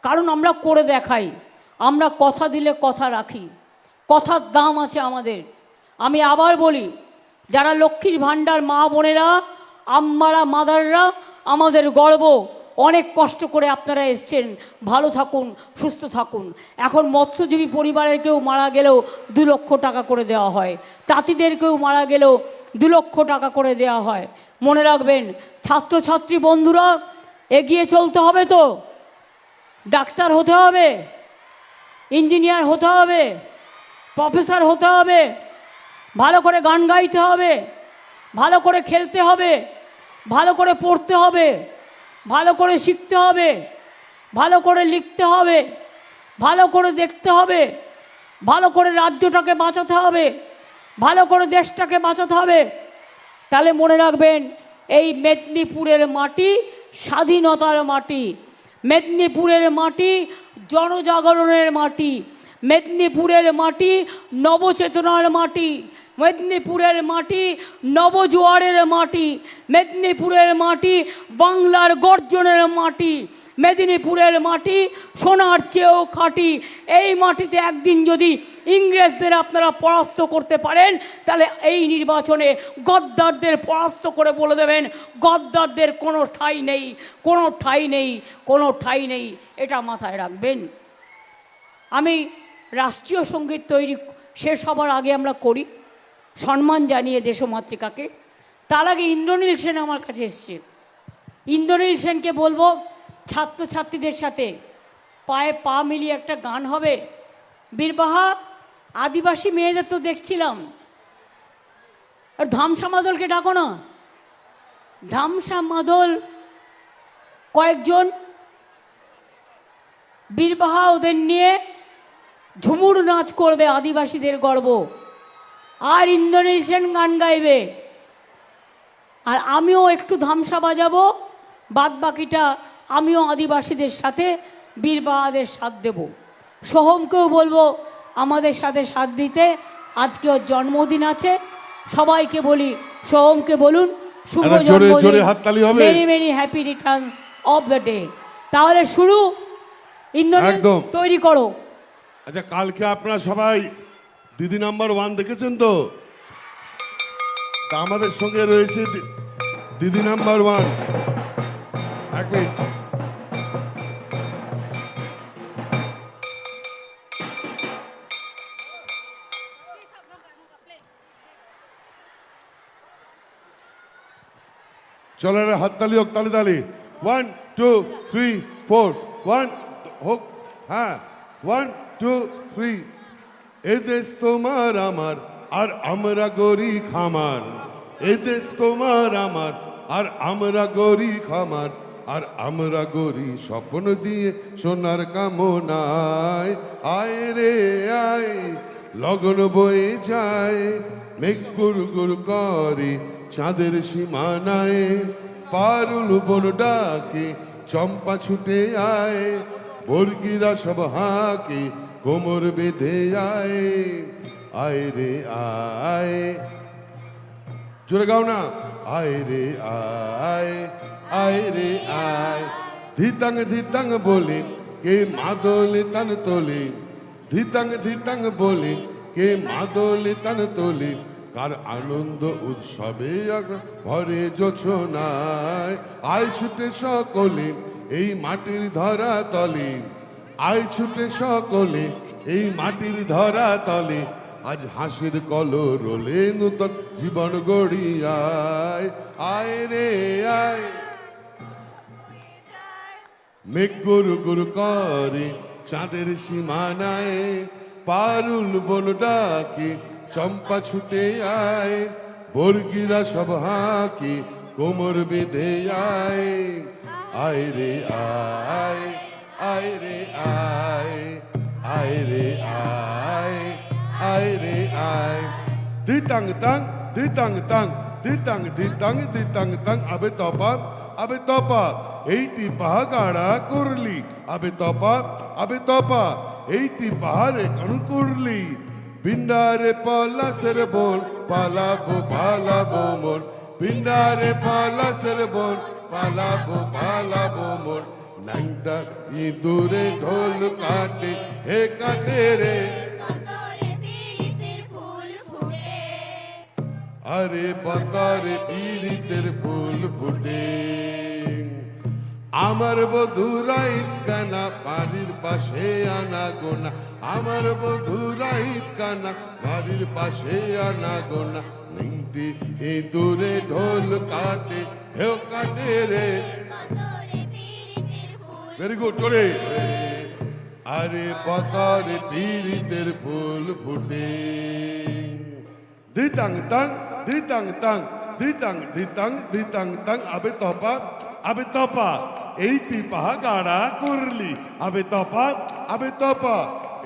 কারণ আমরা করে দেখাই, আমরা কথা দিলে কথা রাখি, কথার দাম আছে আমাদের। আমি আবার বলি, যারা লক্ষ্মীর ভাণ্ডার মা বোনেরা, আম্মারা, মাদাররা আমাদের গর্ব। অনেক কষ্ট করে আপনারা এসছেন, ভালো থাকুন, সুস্থ থাকুন। এখন মৎস্যজীবী পরিবারের কেউ মারা গেলেও 2 লক্ষ টাকা করে দেওয়া হয়, তাঁতিদের কেউ মারা গেলেও 2 লক্ষ টাকা করে দেওয়া হয়। মনে রাখবেন ছাত্রছাত্রী বন্ধুরা, এগিয়ে চলতে হবে তো, ডাক্তার হতে হবে, ইঞ্জিনিয়ার হতে হবে, প্রফেসর হতে হবে, ভালো করে গান গাইতে হবে, ভালো করে খেলতে হবে, ভালো করে পড়তে হবে, ভালো করে শিখতে হবে, ভালো করে লিখতে হবে, ভালো করে দেখতে হবে, ভালো করে রাজ্যটাকে বাঁচাতে হবে, ভালো করে দেশটাকে বাঁচাতে হবে। তাহলে মনে রাখবেন এই মেদিনীপুরের মাটি স্বাধীনতার মাটি, মেদিনীপুরের মাটি জনজাগরণের মাটি, মেদিনীপুরের মাটি নবচেতনার মাটি, মেদিনীপুরের মাটি নবজোয়ারের মাটি, মেদিনীপুরের মাটি বাংলার গর্জনের মাটি, মেদিনীপুরের মাটি সোনার চেয়েও খাঁটি। এই মাটিতে একদিন যদি ইংরেজদের আপনারা পরাস্ত করতে পারেন, তাহলে এই নির্বাচনে গদ্দারদের পরাস্ত করে বলে দেবেন গদ্দারদের কোনো ঠাঁই নেই, কোনো ঠাঁই নেই, কোনো ঠাঁই নেই। এটা মাথায় রাখবেন। আমি রাষ্ট্রীয় সঙ্গীত তৈরি শেষ হবার আগে আমরা করি, সম্মান জানিয়ে দেশমাতৃকাকে। তার আগে ইন্দ্রনীল সেন আমার কাছে এসছে। ইন্দ্রনীল সেনকে বলবো ছাত্রছাত্রীদের সাথে পায়ে পা মিলিয়ে একটা গান হবে। বীরবাহা, আদিবাসী মেয়েদের তো দেখছিলাম, আর ধামসা মাদলকে ডাকো না। ধামসা মাদল কয়েকজন বীরবাহা ওদের নিয়ে ঝুমুর নাচ করবে, আদিবাসীদের গর্ব। আর ইন্দ্রনীল সেন গান গাইবে, আর আমিও একটু ধামসা বাজাবো। বাদ বাকিটা আমিও আদিবাসীদের সাথে বীরবাহাদের সাথ দেব। সোহমকেও বলবো আমাদের সাথে সাথ দিতে। আজকে ওর জন্মদিন আছে, সবাইকে বলি সোহমকে বলুন শুভ জন্মদিন, many many happy Returns of the day. তাহলে শুরু, ইন্দ্রনীল তৈরি করো। আচ্ছা, কালকে আপনারা সবাই দিদি নাম্বার 1 দেখেছেন তো? তা আমাদের সঙ্গে রয়েছে দিদি নাম্বার 1। এক মিনিট। চলো রে, হাততালি হোক, তালি তালি। 1 2 3 4 1 হোক। হ্যাঁ, 1 2 3। এ দেশ তোমার আমার, আর আমরা গরি খামার। এ দেশ তোমার আমার, আর আমরা গরি খামার। আর আমরা গরি স্বপ্ন দিয়ে সোনার কামনায়। আয় রে আয়, লগন বয়ে যায়, মেঘ গুড় গুড় করে চাঁদের সীমানায়। পারুল বন ডাকে চম্পা ছুটে আয়, বর্গিরা সব হাকে কোমর বেঁধে আয়। আয় রে আয়, জোরে গাও না। আয় রে আয়, আয় রে আয়। ধিতাং ধিতাং বলে কে মাদলে তান তোলে, ধিতাং ধিতাং বলে কে মাদলে তান তোলে। কার আনন্দ উৎসবে ভরে জোছনায়। আয় ছুটে সকলে এই মাটির ধরা তলে, আয় ছুটে সকলে এই মাটির ধরা তলে। আজ হাসির কলরোলে নূতন জীবন গড়িয়ায়। আয় রে আয়, মেঘ গুরু গুরু করে চাঁদের সীমানায়। পারুল বন ডাকে চম্পা ছুটে আয়, বর্গিরা সব হাঁকে কোমর বেঁধে আয়। আয় রে আয়, আয় রে আয়, আয় রে আয়, আয় রে আয়। ধিতাং তাং, ধিতাং তাং, ধিতাং ধিতাং ধিতাং তাং। আবে তপা, আবে তপা এইটি পাহাড়া করলি। আবে তপা, আবে তপা এইটি পাহাড়ে কেন করলি। পিন্ডারে পলাশের বোন পালাবো পালাবো মন, পিন্ডারে পলাশের বোন পালাবো পালাবো মন। নাংটা ইঁদুরে ঢোল কাটে, হে কাটে রে। আরে বতরে পীড়িতের ফুল ফুটে। আমার বধুরাইত কানা বাড়ির পাশে আনা গোনা, আমার বধুরাইত কানা বাড়ির পাশে আনা গোনা। নিংটি ইঁদুরে ঢোল কাটে, হে কাটে রে। ভেরি গুড, চলে। আরে বতরে পীড়িতের ফুল ফুটে। ধিতাং তাং, ধিতাং তাং, ধিতাং ধিতাং ধিতাং তাং। আবে তপা, আবে তপা এইটি পাহাড়া করলি। আবে তপা, আবে তপা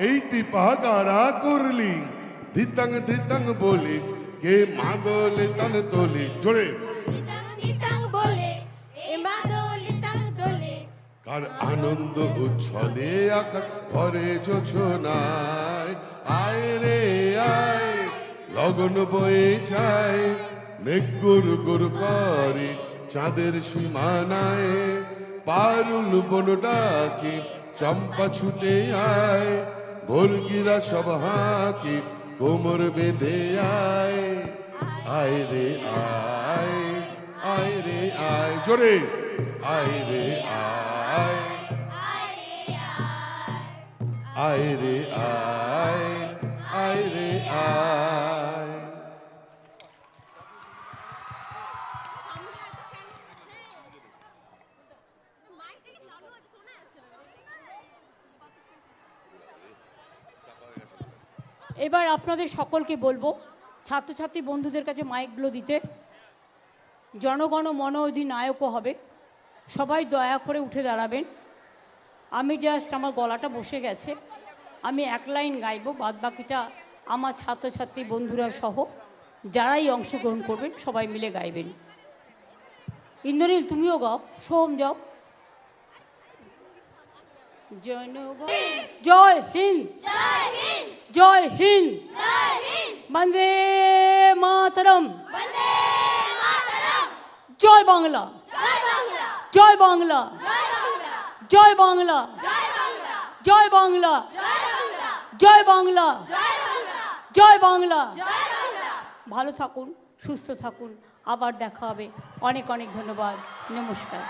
এইটি পাহাড়া করলি। ধিতাং ধিতাং বলে কে মাদলে তান তোলে। জোরে। আর আনন্দ উচ্ছলে আকাশ ভরে যোছনায়। আয় রে আয়, লগন বয়ে যায়, মেঘ গুর গুর করে চাঁদের সীমানায়। পারুল বন ডাকে চম্পা ছুটে আয়, বর্গিরা সব হাঁকে কোমর বেঁধে আয়। আয় রে আয়, আয় রে আয়, জোরে আয় রে আয়, আয় রে আয়, আয় রে আয়। এবার আপনাদের সকলকে বলবো ছাত্রছাত্রী বন্ধুদের কাছে মাইকগুলো দিতে। জনগণ মন অধিনায়ক হবে, সবাই দয়া করে উঠে দাঁড়াবেন। আমি জাস্ট আমার গলাটা বসে গেছে, আমি এক লাইন গাইবো, বাদ বাকিটা আমার ছাত্রছাত্রী বন্ধুরা সহ যারাই অংশগ্রহণ করবেন সবাই মিলে গাইবেন। ইন্দ্রনীল তুমিও গাও, সোহম যাও। জনগণ জয় হিন্দ, জয় হিন্দ, বন্দে মাতরম, জয় বাংলা, জয় বাংলা, জয় বাংলা, জয় বাংলা, জয় বাংলা, জয় বাংলা। ভালো থাকুন, সুস্থ থাকুন, আবার দেখা হবে। অনেক অনেক ধন্যবাদ, নমস্কার।